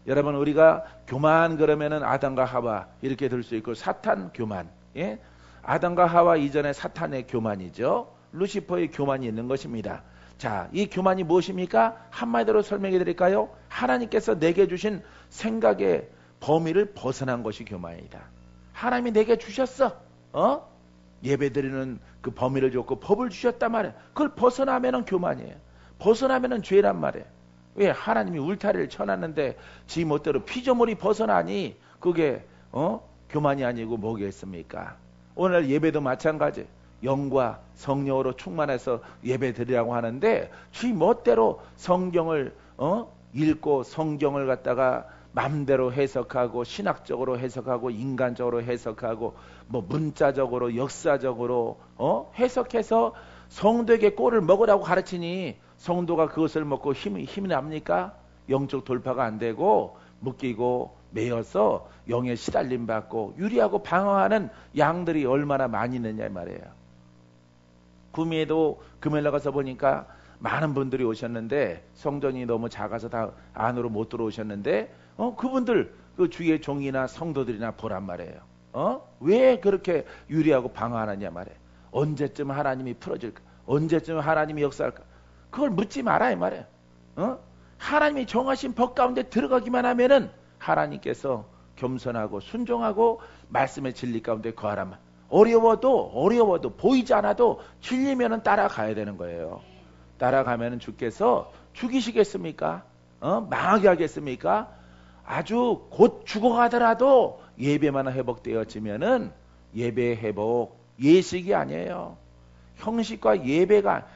여러분, 우리가 교만 그러면은 아담과 하와 이렇게 들 수 있고 사탄 교만, 예? 아담과 하와 이전에 사탄의 교만이죠. 루시퍼의 교만이 있는 것입니다. 자, 이 교만이 무엇입니까? 한마디로 설명해 드릴까요? 하나님께서 내게 주신 생각의 범위를 벗어난 것이 교만이다. 하나님이 내게 주셨어. 예배드리는 그 범위를 줬고 법을 주셨단 말이에요. 그걸 벗어나면은 교만이에요. 벗어나면은 죄란 말이에요. 왜? 하나님이 울타리를 쳐놨는데 지 멋대로 피조물이 벗어나니 그게 교만이 아니고 뭐겠습니까? 오늘 예배도 마찬가지. 영과 성령으로 충만해서 예배 드리라고 하는데 지 멋대로 성경을 읽고 성경을 갖다가 마음대로 해석하고 신학적으로 해석하고 인간적으로 해석하고 뭐 문자적으로 역사적으로 해석해서 성도에게 꼴을 먹으라고 가르치니 성도가 그것을 먹고 힘이 납니까? 영적 돌파가 안 되고 묶이고 매여서 영에 시달림 받고 유리하고 방황하는 양들이 얼마나 많이 있느냐 이 말이에요. 구미에도 금요일 나가서 보니까 많은 분들이 오셨는데 성전이 너무 작아서 다 안으로 못 들어오셨는데 그분들 그 주의 종이나 성도들이나 보란 말이에요. 왜 그렇게 유리하고 방황하느냐 말이에요. 언제쯤 하나님이 풀어질까? 언제쯤 하나님이 역사할까? 그걸 묻지 마라 이 말이에요. 하나님이 정하신 법 가운데 들어가기만 하면은 하나님께서 겸손하고 순종하고 말씀의 진리 가운데 거하라만. 어려워도 보이지 않아도 진리면은 따라가야 되는 거예요. 따라가면은 주께서 죽이시겠습니까? 망하게 하겠습니까? 아주 곧 죽어가더라도 예배만 회복되어지면은 예배 회복 예식이 아니에요. 형식과 예배가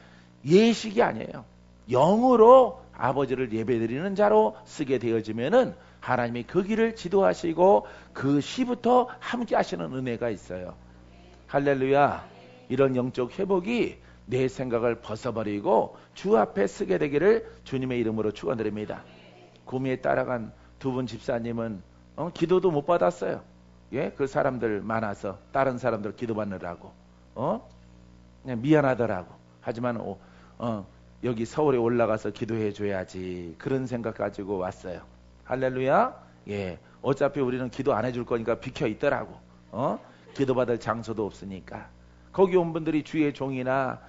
예식이 아니에요. 영으로 아버지를 예배드리는 자로 쓰게 되어지면은 하나님이 그 길을 지도하시고 그 시부터 함께 하시는 은혜가 있어요. 할렐루야. 이런 영적 회복이 내 생각을 벗어버리고 주 앞에 쓰게 되기를 주님의 이름으로 축원드립니다. 구미에 따라간 두 분 집사님은 기도도 못 받았어요. 예, 그 사람들 많아서 다른 사람들 기도받느라고 그냥 미안하더라고. 하지만 여기 서울에 올라가서 기도해 줘야지 그런 생각 가지고 왔어요. 할렐루야. 예, 어차피 우리는 기도 안 해줄 거니까 비켜 있더라고. 기도받을 장소도 없으니까. 거기 온 분들이 주의 종이나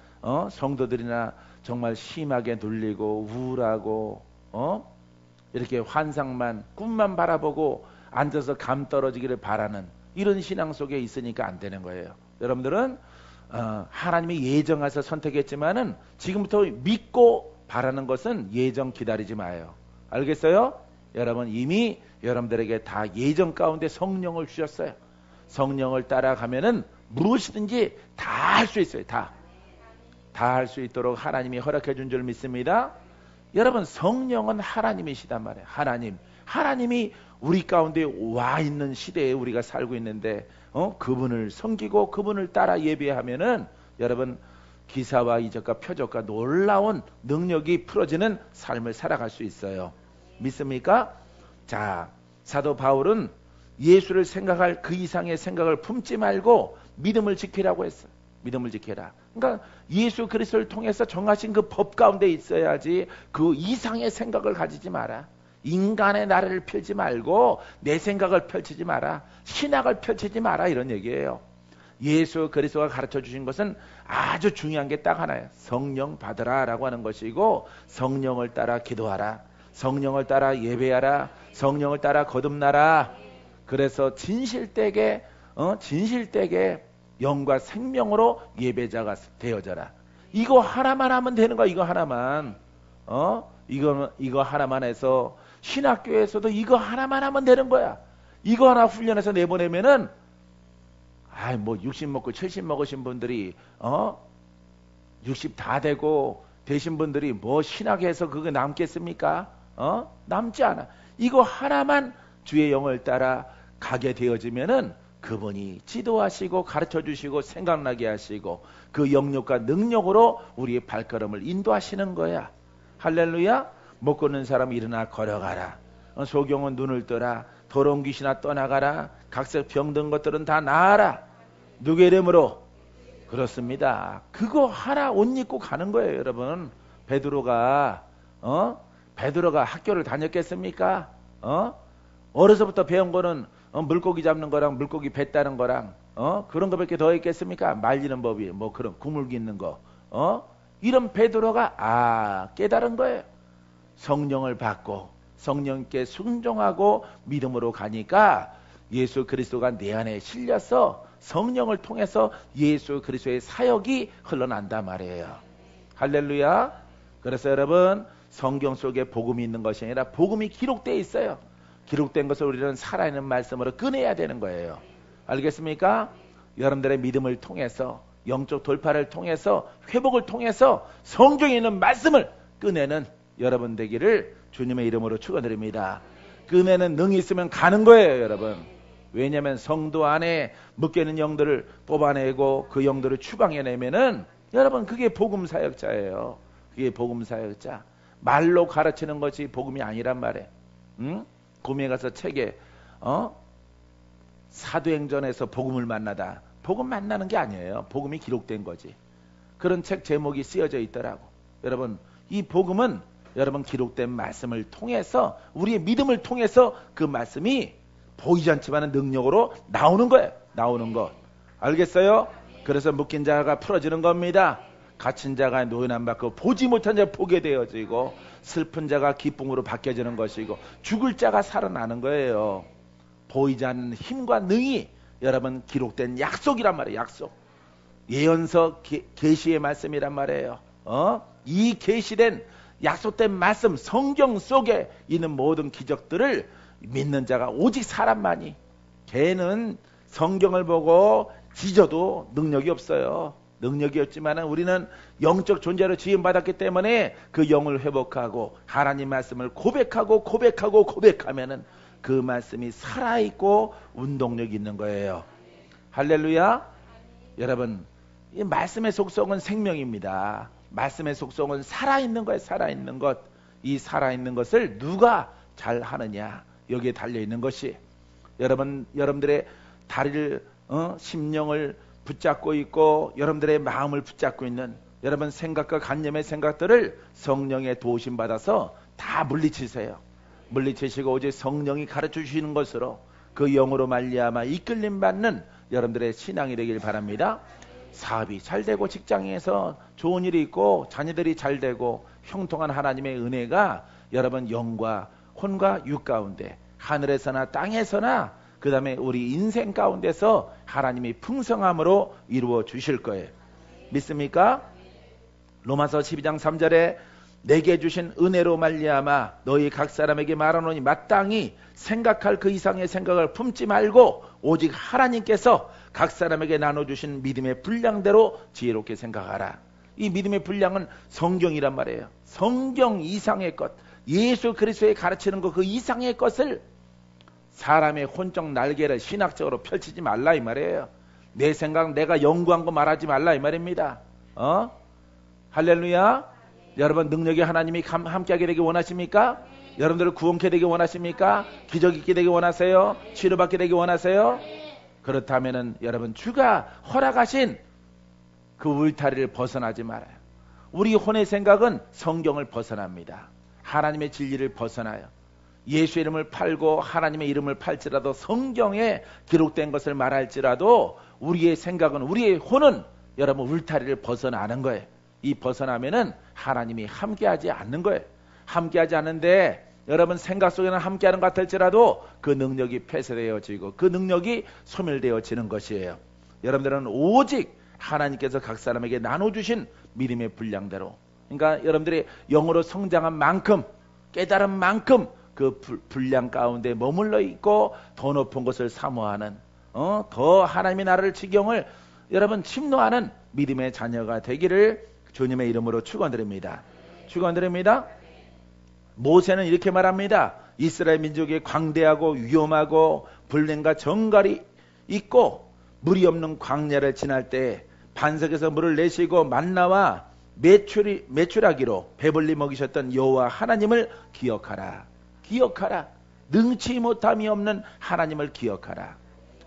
성도들이나 정말 심하게 눌리고 우울하고 이렇게 환상만 꿈만 바라보고 앉아서 감 떨어지기를 바라는 이런 신앙 속에 있으니까 안 되는 거예요. 여러분들은 하나님이 예정해서 선택했지만은 지금부터 믿고 바라는 것은 예정 기다리지 마요. 알겠어요? 여러분 이미 여러분들에게 다 예정 가운데 성령을 주셨어요. 성령을 따라가면은 무엇이든지 다 할 수 있어요. 다 할 수 있도록 하나님이 허락해 준 줄 믿습니다. 여러분 성령은 하나님이시단 말이에요. 하나님이 우리 가운데 와 있는 시대에 우리가 살고 있는데 그분을 섬기고 그분을 따라 예배하면은 여러분 기사와 이적과 표적과 놀라운 능력이 풀어지는 삶을 살아갈 수 있어요. 믿습니까? 자, 사도 바울은 예수를 생각할 그 이상의 생각을 품지 말고 믿음을 지키라고 했어. 믿음을 지켜라. 그러니까 예수 그리스도를 통해서 정하신 그 법 가운데 있어야지 그 이상의 생각을 가지지 마라. 인간의 나라를 펼지 말고 내 생각을 펼치지 마라. 신학을 펼치지 마라. 이런 얘기예요. 예수 그리스도가 가르쳐 주신 것은 아주 중요한 게 딱 하나예요. 성령 받으라 라고 하는 것이고 성령을 따라 기도하라. 성령을 따라 예배하라. 성령을 따라 거듭나라. 그래서 진실되게 영과 생명으로 예배자가 되어져라. 이거 하나만 하면 되는 거야. 이거 하나만. 이거 하나만 해서 신학교에서도 이거 하나만 하면 되는 거야. 이거 하나 훈련해서 내보내면은 뭐 60 먹고 70 먹으신 분들이 60 다 되고 되신 분들이 뭐 신학에서 그거 남겠습니까? 남지 않아. 이거 하나만 주의 영을 따라 가게 되어지면은 그분이 지도하시고 가르쳐 주시고 생각나게 하시고 그 영역과 능력으로 우리의 발걸음을 인도하시는 거야. 할렐루야. 못 걷는 사람 일어나 걸어가라. 소경은 눈을 떠라. 더러운 귀신아 떠나가라. 각색 병든 것들은 다 나아라. 누구의 이름으로? 그렇습니다. 그거 하나 옷 입고 가는 거예요, 여러분. 베드로가 학교를 다녔겠습니까? 어려서부터 배운 거는 물고기 잡는 거랑 물고기 뱉다는 거랑 그런 거밖에 더 있겠습니까? 말리는 법이 뭐 그런 구물기 있는 거 이런 베드로가 깨달은 거예요. 성령을 받고 성령께 순종하고 믿음으로 가니까 예수 그리스도가 내 안에 실려서 성령을 통해서 예수 그리스도의 사역이 흘러난단 말이에요. 할렐루야. 그래서 여러분 성경 속에 복음이 있는 것이 아니라 복음이 기록되어 있어요. 기록된 것을 우리는 살아있는 말씀으로 꺼내야 되는 거예요. 알겠습니까? 여러분들의 믿음을 통해서 영적 돌파를 통해서 회복을 통해서 성경에 있는 말씀을 꺼내는 여러분 되기를 주님의 이름으로 축원드립니다. 꺼내는 능이 있으면 가는 거예요, 여러분. 왜냐하면 성도 안에 묶여있는 영들을 뽑아내고 그 영들을 추방해내면은 여러분 그게 복음 사역자예요. 그게 복음 사역자. 말로 가르치는 것이 복음이 아니란 말이에요. 구미에 가서 책에 사도행전에서 복음을 만나다. 복음 만나는 게 아니에요. 복음이 기록된 거지. 그런 책 제목이 쓰여져 있더라고. 여러분 이 복음은 여러분 기록된 말씀을 통해서 우리의 믿음을 통해서 그 말씀이 보이지 않지만 능력으로 나오는 거예요. 나오는 것. 알겠어요? 그래서 묶인 자가 풀어지는 겁니다. 갇힌 자가 노연함 받고 보지 못한 자가 보게 되어지고 슬픈 자가 기쁨으로 바뀌어지는 것이고 죽을 자가 살아나는 거예요. 보이지 않는 힘과 능이 여러분 기록된 약속이란 말이에요. 약속. 예언서 계시의 말씀이란 말이에요. 이 계시된 약속된 말씀 성경 속에 있는 모든 기적들을 믿는 자가 오직 사람만이. 걔는 성경을 보고 지져도 능력이 없어요. 능력이 없지만 우리는 영적 존재로 지음받았기 때문에 그 영을 회복하고 하나님 말씀을 고백하면은 그 말씀이 살아있고 운동력이 있는 거예요. 할렐루야. 여러분 이 말씀의 속성은 생명입니다. 말씀의 속성은 살아있는 거예요. 살아있는 것. 이 살아있는 것을 누가 잘 하느냐 여기에 달려있는 것이 여러분들의 다리를 심령을 붙잡고 있고 여러분들의 마음을 붙잡고 있는 여러분 생각과 관념의 생각들을 성령의 도우심 받아서 다 물리치세요. 물리치시고 오직 성령이 가르쳐 주시는 것으로 그 영으로 말미암아 이끌림 받는 여러분들의 신앙이 되길 바랍니다. 사업이 잘 되고 직장에서 좋은 일이 있고 자녀들이 잘 되고 형통한 하나님의 은혜가 여러분 영과 혼과 육 가운데 하늘에서나 땅에서나 그 다음에 우리 인생 가운데서 하나님이 풍성함으로 이루어 주실 거예요. 믿습니까? 로마서 12장 3절에 내게 주신 은혜로 말미암아 너희 각 사람에게 말하노니 마땅히 생각할 그 이상의 생각을 품지 말고 오직 하나님께서 각 사람에게 나눠주신 믿음의 분량대로 지혜롭게 생각하라. 이 믿음의 분량은 성경이란 말이에요. 성경 이상의 것, 예수 그리스도의 가르치는 것 그 이상의 것을 사람의 혼적 날개를 신학적으로 펼치지 말라 이 말이에요. 내 생각 내가 연구한 거 말하지 말라 이 말입니다. 할렐루야. 여러분 능력이 하나님이 함께하게 되기 원하십니까? 여러분들을 구원케 되기 원하십니까? 기적 있게 되기 원하세요? 치료받게 되기 원하세요? 그렇다면은 여러분 주가 허락하신 그 울타리를 벗어나지 말아요. 우리 혼의 생각은 성경을 벗어납니다. 하나님의 진리를 벗어나요. 예수 이름을 팔고 하나님의 이름을 팔지라도 성경에 기록된 것을 말할지라도 우리의 생각은 우리의 혼은 여러분 울타리를 벗어나는 거예요. 이 벗어나면은 하나님이 함께하지 않는 거예요. 함께하지 않는데 여러분 생각 속에는 함께하는 것 같을지라도 그 능력이 폐쇄되어지고 그 능력이 소멸되어지는 것이에요. 여러분들은 오직 하나님께서 각 사람에게 나눠주신 믿음의 분량대로, 그러니까 여러분들이 영으로 성장한 만큼 깨달은 만큼 그 분량 가운데 머물러 있고 더 높은 것을 사모하는 더 하나님의 나라를 지경을 여러분 침노하는 믿음의 자녀가 되기를 주님의 이름으로 축원드립니다. 축원드립니다. 모세는 이렇게 말합니다. 이스라엘 민족이 광대하고 위험하고 불능과 정갈이 있고 물이 없는 광야를 지날 때 반석에서 물을 내시고 만나와 메추라기로 배불리 먹이셨던 여호와 하나님을 기억하라. 기억하라. 능치 못함이 없는 하나님을 기억하라.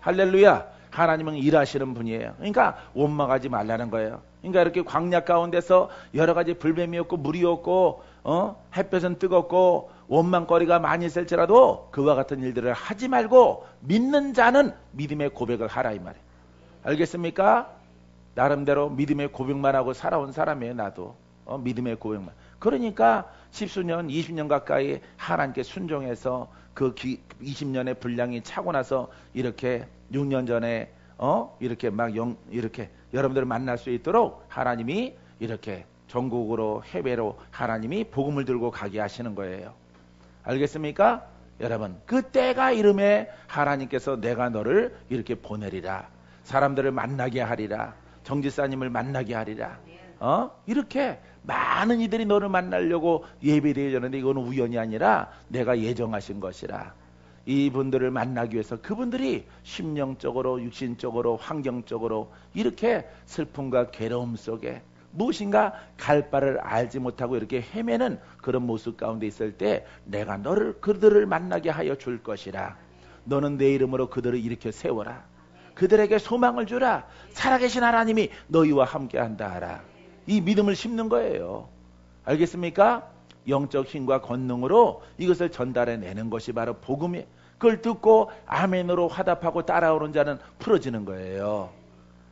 할렐루야. 하나님은 일하시는 분이에요. 그러니까 원망하지 말라는 거예요. 그러니까 이렇게 광야 가운데서 여러 가지 불뱀이 없고 물이 없고 햇볕은 뜨겁고 원망거리가 많이 있을지라도 그와 같은 일들을 하지 말고 믿는 자는 믿음의 고백을 하라 이 말이에요. 알겠습니까? 나름대로 믿음의 고백만 하고 살아온 사람이에요. 나도 믿음의 고백만. 그러니까 10수년 20년 가까이 하나님께 순종해서 그 20년의 분량이 차고 나서 이렇게 6년 전에 이렇게 이렇게 여러분들을 만날 수 있도록 하나님이 이렇게 전국으로 해외로 하나님이 복음을 들고 가게 하시는 거예요. 알겠습니까? 여러분 그 때가 이름에 하나님께서 내가 너를 이렇게 보내리라. 사람들을 만나게 하리라. 정지사님을 만나게 하리라. 이렇게 많은 이들이 너를 만나려고 예배되어졌는데 이거는 우연이 아니라 내가 예정하신 것이라. 이분들을 만나기 위해서 그분들이 심령적으로 육신적으로 환경적으로 이렇게 슬픔과 괴로움 속에 무엇인가 갈 바를 알지 못하고 이렇게 헤매는 그런 모습 가운데 있을 때 내가 그들을 만나게 하여 줄 것이라. 너는 내 이름으로 그들을 일으켜 세워라. 그들에게 소망을 주라. 살아계신 하나님이 너희와 함께한다 하라. 이 믿음을 심는 거예요. 알겠습니까? 영적 힘과 권능으로 이것을 전달해내는 것이 바로 복음이. 그걸 듣고 아멘으로 화답하고 따라오는 자는 풀어지는 거예요.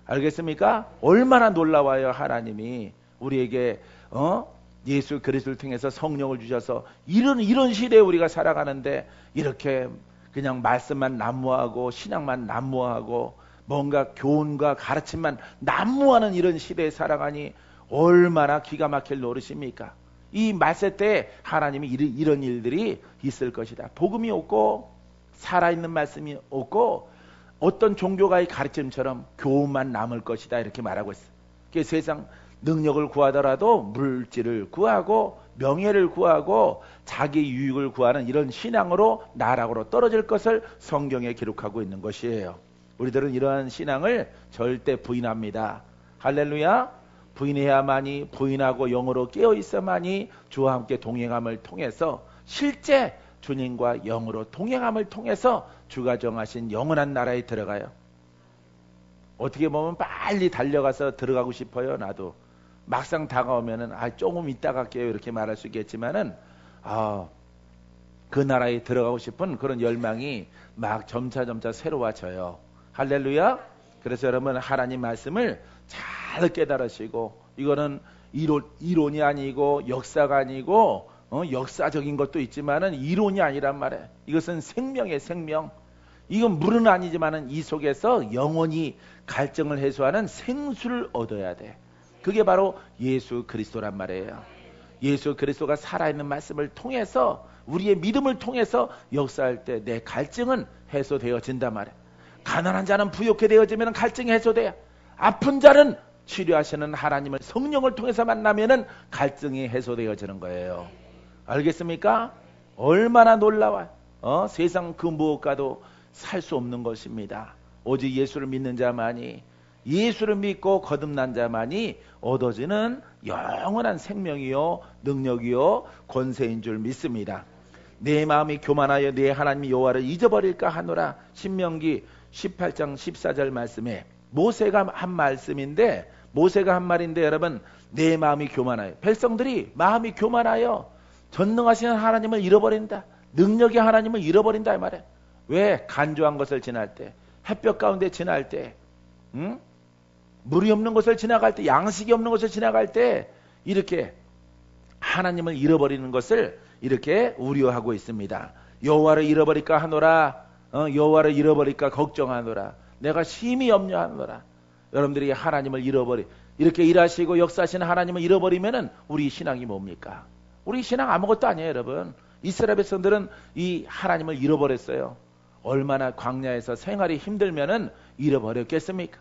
알겠습니까? 얼마나 놀라워요. 하나님이 우리에게 예수 그리스도를 통해서 성령을 주셔서 이런 시대에 우리가 살아가는데 이렇게 그냥 말씀만 난무하고 신앙만 난무하고 뭔가 교훈과 가르침만 난무하는 이런 시대에 살아가니 얼마나 기가 막힐 노릇입니까? 이 말세 때 하나님이 이런 일들이 있을 것이다. 복음이 없고 살아있는 말씀이 없고 어떤 종교가의 가르침처럼 교훈만 남을 것이다 이렇게 말하고 있어요. 세상 능력을 구하더라도 물질을 구하고 명예를 구하고 자기 유익을 구하는 이런 신앙으로 나락으로 떨어질 것을 성경에 기록하고 있는 것이에요. 우리들은 이러한 신앙을 절대 부인합니다. 할렐루야. 부인해야만이 부인하고 영으로 깨어있어야만이 주와 함께 동행함을 통해서 실제 주님과 영으로 동행함을 통해서 주가 정하신 영원한 나라에 들어가요. 어떻게 보면 빨리 달려가서 들어가고 싶어요. 나도 막상 다가오면은 조금 이따 갈게요 이렇게 말할 수 있겠지만은 그 나라에 들어가고 싶은 그런 열망이 막 점차 새로워져요. 할렐루야. 그래서 여러분 하나님 말씀을 잘 깨달으시고 이거는 이론이 아니고 역사가 아니고 역사적인 것도 있지만은 이론이 아니란 말이에요. 이것은 생명의 생명. 이건 물은 아니지만은 이 속에서 영원히 갈증을 해소하는 생수를 얻어야 돼. 그게 바로 예수 그리스도란 말이에요. 예수 그리스도가 살아있는 말씀을 통해서 우리의 믿음을 통해서 역사할 때 내 갈증은 해소되어진단 말이에요. 가난한 자는 부욕해 되어지면 갈증이 해소돼요. 아픈 자는 치료하시는 하나님을 성령을 통해서 만나면은 갈등이 해소되어지는 거예요. 알겠습니까? 얼마나 놀라워요. 세상 그 무엇과도 살 수 없는 것입니다. 오직 예수를 믿는 자만이, 예수를 믿고 거듭난 자만이 얻어지는 영원한 생명이요 능력이요 권세인 줄 믿습니다. 내 마음이 교만하여 내 하나님 여호와를 잊어버릴까 하노라. 신명기 18장 14절 말씀에 모세가 한 말씀인데, 모세가 한 말인데, 여러분, 내 마음이 교만하여, 백성들이 마음이 교만하여 전능하신 하나님을 잃어버린다, 능력의 하나님을 잃어버린다 이 말이에요. 왜? 간조한 것을 지날 때, 햇볕 가운데 지날 때, 물이 없는 것을 지나갈 때, 양식이 없는 것을 지나갈 때 이렇게 하나님을 잃어버리는 것을 이렇게 우려하고 있습니다. 여호와를 잃어버릴까 하노라. 여호와를 잃어버릴까 걱정하노라. 내가 심히 염려하노라. 여러분들이 하나님을 이렇게 일하시고 역사하시는 하나님을 잃어버리면은 우리 신앙이 뭡니까? 우리 신앙 아무것도 아니에요, 여러분. 이스라엘 백성들은 이 하나님을 잃어버렸어요. 얼마나 광야에서 생활이 힘들면은 잃어버렸겠습니까?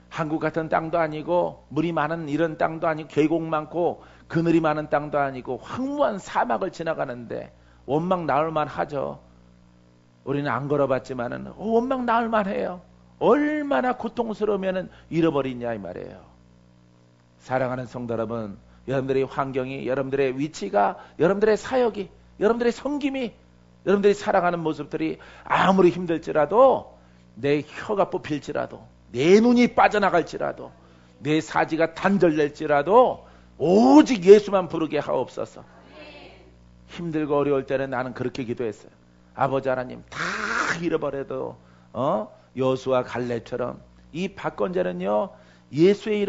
한국 같은 땅도 아니고, 물이 많은 이런 땅도 아니고, 계곡 많고 그늘이 많은 땅도 아니고, 황무한 사막을 지나가는데 원망 나올만 하죠. 우리는 안 걸어봤지만은 원망 나올만 해요. 얼마나 고통스러우면은 잃어버리냐 이 말이에요. 사랑하는 성도 여러분, 여러분들의 환경이, 여러분들의 위치가, 여러분들의 사역이, 여러분들의 섬김이, 여러분들이 살아가는 모습들이 아무리 힘들지라도, 내 혀가 뽑힐지라도, 내 눈이 빠져나갈지라도, 내 사지가 단절될지라도 오직 예수만 부르게 하옵소서. 힘들고 어려울 때는 나는 그렇게 기도했어요. 아버지 하나님, 다 잃어버려도 여수와 갈렙처럼 이 박건재는요, 예수의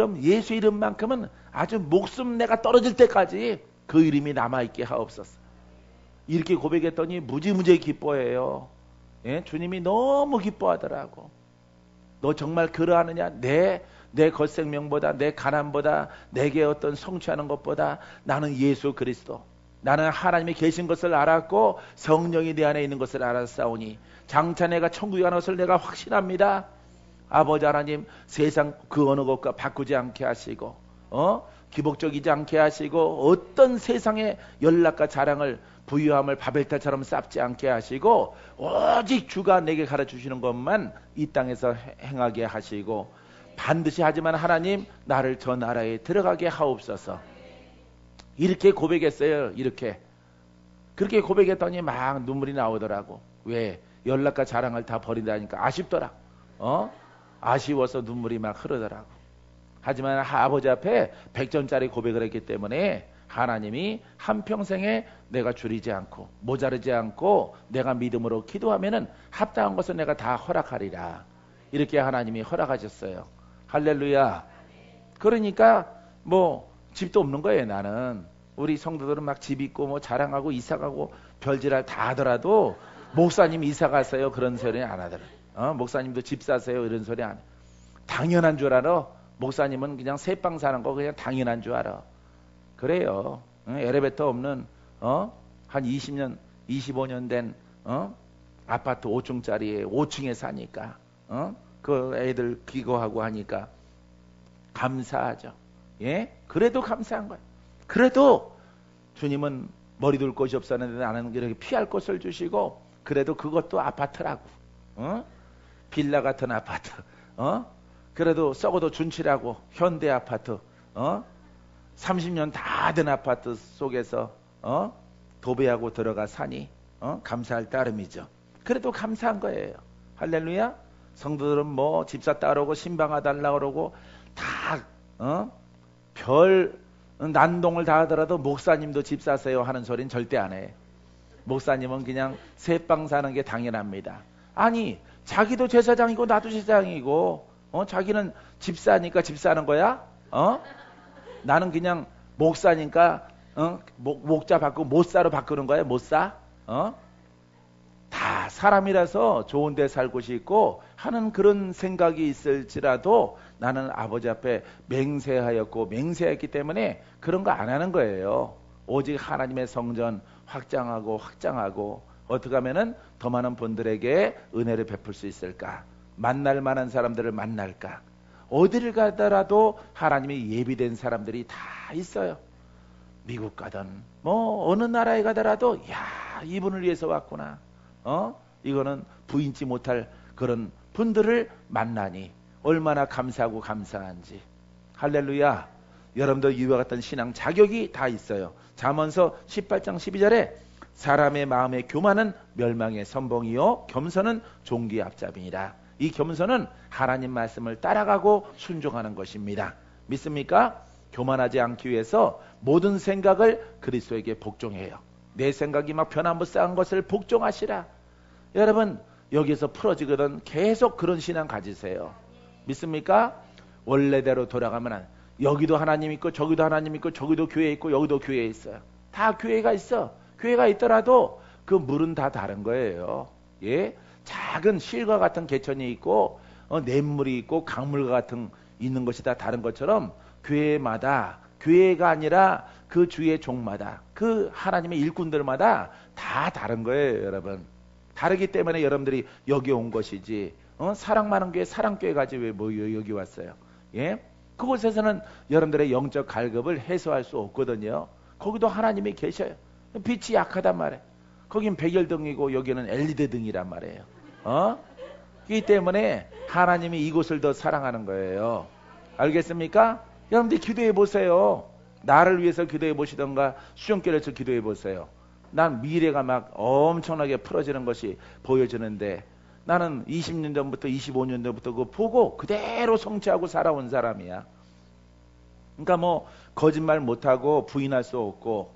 이름만큼은 아주 목숨 내가 떨어질 때까지 그 이름이 남아있게 하옵소서. 이렇게 고백했더니 무지무지 기뻐해요. 예? 주님이 너무 기뻐하더라고. 너 정말 그러하느냐? 내 겉생명보다, 내 가난보다, 내게 어떤 성취하는 것보다 나는 예수 그리스도, 나는 하나님이 계신 것을 알았고 성령이 내 안에 있는 것을 알았사오니 장차 내가 천국에 가는 것을 내가 확신합니다. 아버지 하나님, 세상 그 어느 것과 바꾸지 않게 하시고 기복적이지 않게 하시고, 어떤 세상의 연락과 자랑을, 부유함을 바벨탑처럼 쌓지 않게 하시고, 오직 주가 내게 가르쳐주시는 것만 이 땅에서 행하게 하시고, 반드시 하지만 하나님, 나를 저 나라에 들어가게 하옵소서. 이렇게 고백했어요. 그렇게 고백했더니 막 눈물이 나오더라고. 왜? 연락과 자랑을 다 버린다니까 아쉽더라. 아쉬워서 눈물이 막 흐르더라고. 하지만 아버지 앞에 100점짜리 고백을 했기 때문에 하나님이 한평생에 내가 줄이지 않고 모자르지 않고 내가 믿음으로 기도하면은 합당한 것을 내가 다 허락하리라. 이렇게 하나님이 허락하셨어요. 할렐루야. 그러니까 뭐 집도 없는 거예요. 나는 우리 성도들은 막 집 있고 뭐 자랑하고 이사가고 별짓할 다 하더라도 목사님 이사 갔어요 그런 소리 안 하더라. 목사님도 집 사세요 이런 소리 안 해. 당연한 줄 알아. 목사님은 그냥 새빵 사는 거 그냥 당연한 줄 알아. 그래요. 엘리베이터 없는 한 20년 25년 된 아파트 5층짜리에 5층에 사니까 그 애들 기거하고 하니까 감사하죠. 예? 그래도 감사한 거예요. 그래도 주님은 머리 둘 곳이 없었는데 나는 이렇게 피할 곳을 주시고, 그래도 그것도 아파트라고. 빌라 같은 아파트. 그래도 썩어도 준치라고 현대 아파트. 30년 다 된 아파트 속에서 도배하고 들어가 사니 감사할 따름이죠. 그래도 감사한 거예요. 할렐루야. 성도들은 뭐 집사 따르고 신방아 달라 그러고 다 별 난동을 다 하더라도 목사님도 집 사세요 하는 소리는 절대 안 해. 목사님은 그냥 새빵 사는 게 당연합니다. 아니 자기도 제사장이고 나도 제사장이고 자기는 집 사니까 집 사는 거야? 나는 그냥 목사니까 목자 바꾸고 못사로 바꾸는 거야. 못사? 다 사람이라서 좋은 데 살고 싶고 하는 그런 생각이 있을지라도 나는 아버지 앞에 맹세하였고 맹세했기 때문에 그런 거 안 하는 거예요. 오직 하나님의 성전 확장하고 어떻게 하면은 더 많은 분들에게 은혜를 베풀 수 있을까? 만날 만한 사람들을 만날까? 어디를 가더라도 하나님이 예비된 사람들이 다 있어요. 미국 가든 뭐 어느 나라에 가더라도 야, 이분을 위해서 왔구나. 이거는 부인치 못할 그런 분들을 만나니 얼마나 감사하고 감사한지. 할렐루야. 여러분들 이와 같은 신앙 자격이 다 있어요. 잠언서 18장 12절에 사람의 마음의 교만은 멸망의 선봉이요 겸손은 종기의 앞잡이니라. 이 겸손은 하나님 말씀을 따라가고 순종하는 것입니다. 믿습니까? 교만하지 않기 위해서 모든 생각을 그리스도에게 복종해요. 내 생각이 막 변화무쌍한 것을 복종하시라. 여러분 여기서 풀어지거든 계속 그런 신앙 가지세요. 믿습니까? 원래대로 돌아가면 여기도 하나님 있고 저기도 하나님 있고 저기도 교회 있고 여기도 교회 있어요. 다 교회가 있어. 교회가 있더라도 그 물은 다 다른 거예요. 예, 작은 실과 같은 개천이 있고 냇물이 있고 강물과 같은 있는 것이 다 다른 것처럼 교회마다 교회가 아니라 그 주의 종마다 그 하나님의 일꾼들마다 다 다른 거예요. 여러분 다르기 때문에 여러분들이 여기 온 것이지 사랑 많은 교회 사랑교회 가지 왜 뭐 여기 왔어요. 예, 그곳에서는 여러분들의 영적 갈급을 해소할 수 없거든요. 거기도 하나님이 계셔요. 빛이 약하단 말이에요. 거긴 백열등이고 여기는 LED 등이란 말이에요. 그렇기 때문에 하나님이 이곳을 더 사랑하는 거예요. 알겠습니까? 여러분들 기도해 보세요. 나를 위해서 기도해 보시던가 수정결에서 기도해 보세요. 난 미래가 막 엄청나게 풀어지는 것이 보여지는데 나는 20년 전부터 25년 전부터 그거 보고 그대로 성취하고 살아온 사람이야. 그러니까 뭐 거짓말 못하고 부인할 수 없고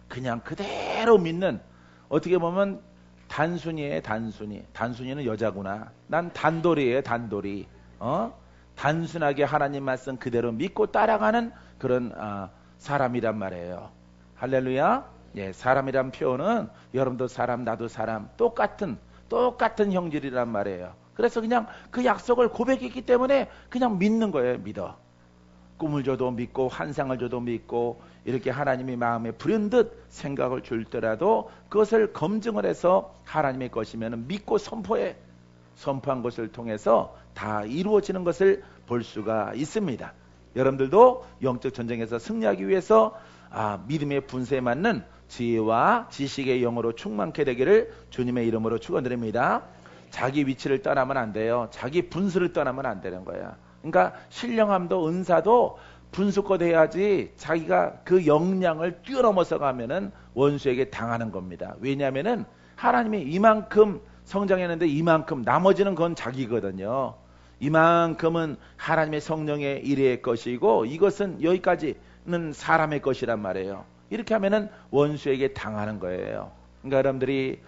그냥 그대로 믿는, 어떻게 보면 단순이에요. 단순이는 여자구나. 난 단돌이에요. 단돌이. 단순하게 하나님 말씀 그대로 믿고 따라가는 그런 사람이란 말이에요. 할렐루야. 예, 사람이란 표현은 여러분도 사람 나도 사람 똑같은 형질이란 말이에요. 그래서 그냥 그 약속을 고백했기 때문에 그냥 믿는 거예요. 믿어. 꿈을 줘도 믿고 환상을 줘도 믿고 이렇게 하나님이 마음에 부른 듯 생각을 줄 때라도 그것을 검증을 해서 하나님의 것이면 믿고 선포한 것을 통해서 다 이루어지는 것을 볼 수가 있습니다. 여러분들도 영적 전쟁에서 승리하기 위해서 믿음의 분쇄에 맞는 지혜와 지식의 영으로 충만케 되기를 주님의 이름으로 축원드립니다. 자기 위치를 떠나면 안 돼요. 자기 분수를 떠나면 안 되는 거야. 그러니까 신령함도 은사도 분수껏 해야지 자기가 그 역량을 뛰어넘어서 가면은 원수에게 당하는 겁니다. 왜냐하면은 하나님이 이만큼 성장했는데 이만큼 나머지는 그건 자기거든요. 이만큼은 하나님의 성령의 일의 것이고 이것은 여기까지는 사람의 것이란 말이에요. 이렇게 하면은 원수에게 당하는 거예요. 그러니까 여러분들이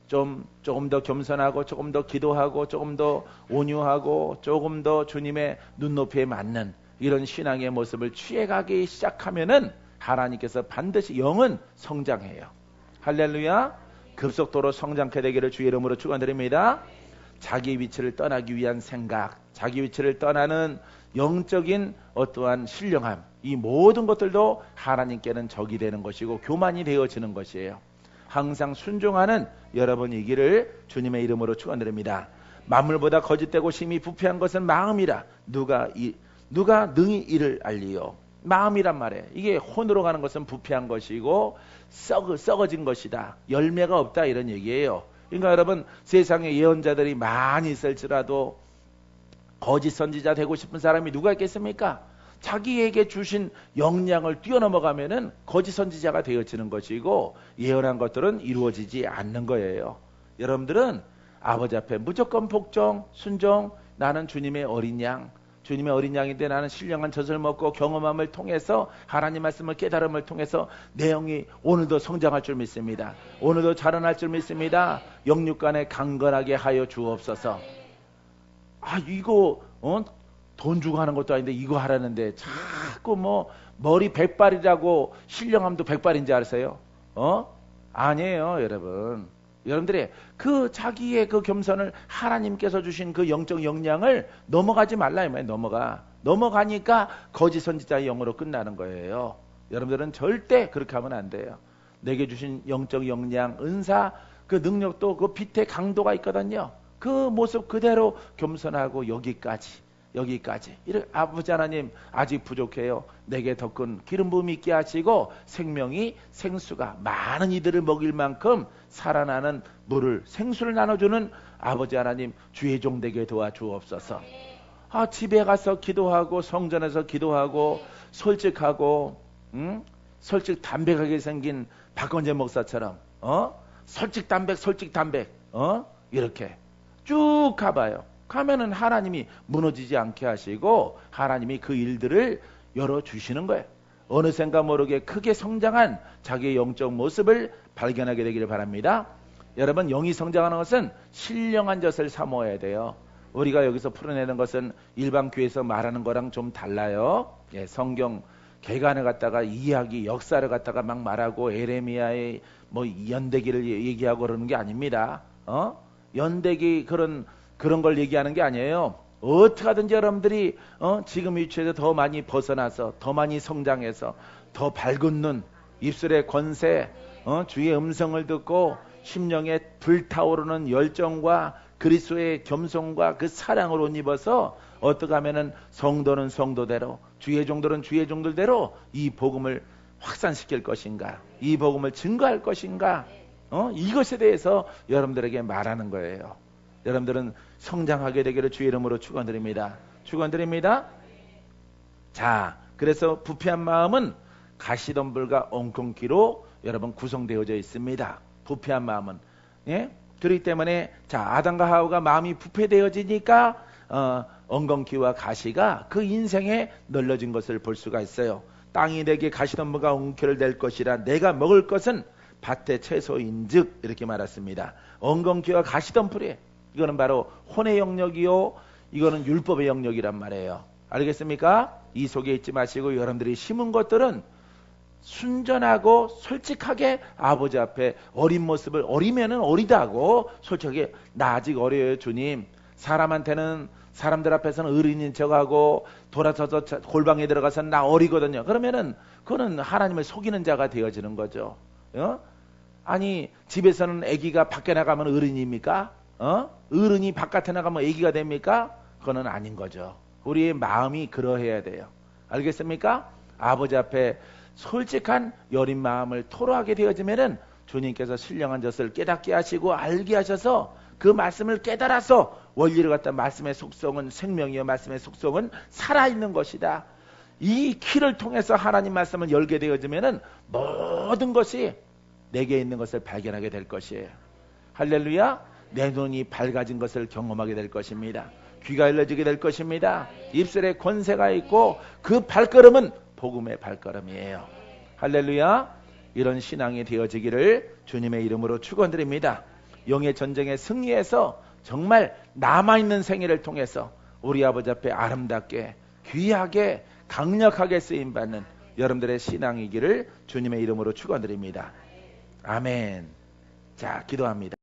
조금 더 겸손하고 조금 더 기도하고 조금 더 온유하고 조금 더 주님의 눈높이에 맞는 이런 신앙의 모습을 취해가기 시작하면은 하나님께서 반드시 영은 성장해요. 할렐루야. 급속도로 성장케 되기를 주의 이름으로 축원드립니다. 자기 위치를 떠나기 위한 생각, 자기 위치를 떠나는 영적인 어떠한 신령함, 이 모든 것들도 하나님께는 적이 되는 것이고 교만이 되어지는 것이에요. 항상 순종하는 여러분이기를 주님의 이름으로 축원드립니다. 만물보다 거짓되고 심히 부패한 것은 마음이라 누가 능히 이를 알리요. 마음이란 말이에요. 이게 혼으로 가는 것은 부패한 것이고 썩어진 것이다. 열매가 없다 이런 얘기예요. 그러니까 여러분 세상에 예언자들이 많이 있을지라도 거짓 선지자 되고 싶은 사람이 누가 있겠습니까? 자기에게 주신 역량을 뛰어넘어가면은 거짓 선지자가 되어지는 것이고 예언한 것들은 이루어지지 않는 거예요. 여러분들은 아버지 앞에 무조건 복종, 순종, 나는 주님의 어린 양, 주님의 어린 양인데 나는 신령한 젖을 먹고 경험함을 통해서 하나님 말씀을 깨달음을 통해서 내 영이 오늘도 성장할 줄 믿습니다. 오늘도 자라날 줄 믿습니다. 영육간에 강건하게 하여 주옵소서. 이거 돈 주고 하는 것도 아닌데 이거 하라는데 자꾸 뭐 머리 100발이라고 신령함도 100발인지 아세요? 아니에요, 여러분. 여러분들이 그 자기의 그 겸손을 하나님께서 주신 그 영적 역량을 넘어가지 말라 이 말이에요. 넘어가니까 거짓 선지자의 영으로 끝나는 거예요. 여러분들은 절대 그렇게 하면 안 돼요. 내게 주신 영적 역량, 은사, 그 능력도 그 빛의 강도가 있거든요. 그 모습 그대로 겸손하고 여기까지 여기까지. 이렇게 아버지 하나님 아직 부족해요. 내게 더 큰 기름 부음 있게 하시고 생명이 생수가 많은 이들을 먹일 만큼 살아나는 물을 생수를 나눠주는 아버지 하나님 주의 종 되게 도와주옵소서. 집에 가서 기도하고 성전에서 기도하고 솔직하고 솔직 담백하게 생긴 박건재 목사처럼 솔직 담백 이렇게 쭉 가봐요. 가면은 하나님이 무너지지 않게 하시고 하나님이 그 일들을 열어주시는 거예요. 어느샌가 모르게 크게 성장한 자기의 영적 모습을 발견하게 되기를 바랍니다. 여러분, 영이 성장하는 것은 신령한 젖을 사모해야 돼요. 우리가 여기서 풀어내는 것은 일반 교회에서 말하는 거랑 좀 달라요. 성경 개간을 갖다가 이야기, 역사를 갖다가 막 말하고 에레미야의 뭐 연대기를 얘기하고 그러는 게 아닙니다. 연대기 그런 걸 얘기하는 게 아니에요. 어떻게 하든지 여러분들이 지금 위치에서 더 많이 벗어나서 더 많이 성장해서 더 밝은 눈, 입술의 권세, 주의 음성을 듣고 심령에 불타오르는 열정과 그리스도의 겸손과 그 사랑을 옷 입어서 어떻게 하면은 성도는 성도대로, 주의 종들은 주의 종들대로 이 복음을 확산시킬 것인가, 이 복음을 증거할 것인가, 이것에 대해서 여러분들에게 말하는 거예요. 여러분들은 성장하게 되기를 주의 이름으로 축원드립니다. 축원드립니다. 자, 그래서 부패한 마음은 가시덤불과 엉겅퀴로 여러분 구성되어져 있습니다. 부패한 마음은. 그렇기 때문에 자, 아담과 하와가 마음이 부패되어지니까 엉겅퀴와 가시가 그 인생에 널려진 것을 볼 수가 있어요. 땅이 내게 가시덤불과 엉겅퀴를 낼 것이라 내가 먹을 것은 밭의 채소인즉 이렇게 말했습니다. 엉겅퀴와 가시덤불이 이거는 바로 혼의 영역이요, 이거는 율법의 영역이란 말이에요. 알겠습니까? 이 속에 있지 마시고 여러분들이 심은 것들은 순전하고 솔직하게 아버지 앞에 어린 모습을, 어리면은 어리다고 솔직하게 나 아직 어려요 주님, 사람들 앞에서는 어린인 척하고 돌아서서 골방에 들어가서 나 어리거든요. 그러면은 그거는 하나님을 속이는 자가 되어지는 거죠. 아니 집에서는 아기가 밖에 나가면 어른입니까? 어른이 바깥에 나가면 아기가 됩니까? 그거는 아닌 거죠. 우리의 마음이 그러해야 돼요. 알겠습니까? 아버지 앞에 솔직한 여린 마음을 토로하게 되어지면은 주님께서 신령한 젖을 깨닫게 하시고 알게 하셔서 그 말씀을 깨달아서 원리를 갖다 말씀의 속성은 생명이요 말씀의 속성은 살아있는 것이다. 이 키를 통해서 하나님 말씀을 열게 되어지면은 모든 것이 내게 있는 것을 발견하게 될 것이에요. 할렐루야. 내 눈이 밝아진 것을 경험하게 될 것입니다. 귀가 열려지게 될 것입니다. 입술에 권세가 있고 그 발걸음은 복음의 발걸음이에요. 할렐루야. 이런 신앙이 되어지기를 주님의 이름으로 축원드립니다. 영의 전쟁에 승리해서 정말 남아있는 생애를 통해서 우리 아버지 앞에 아름답게 귀하게 강력하게 쓰임받는 여러분들의 신앙이기를 주님의 이름으로 축원드립니다. 아멘. 자, 기도합니다.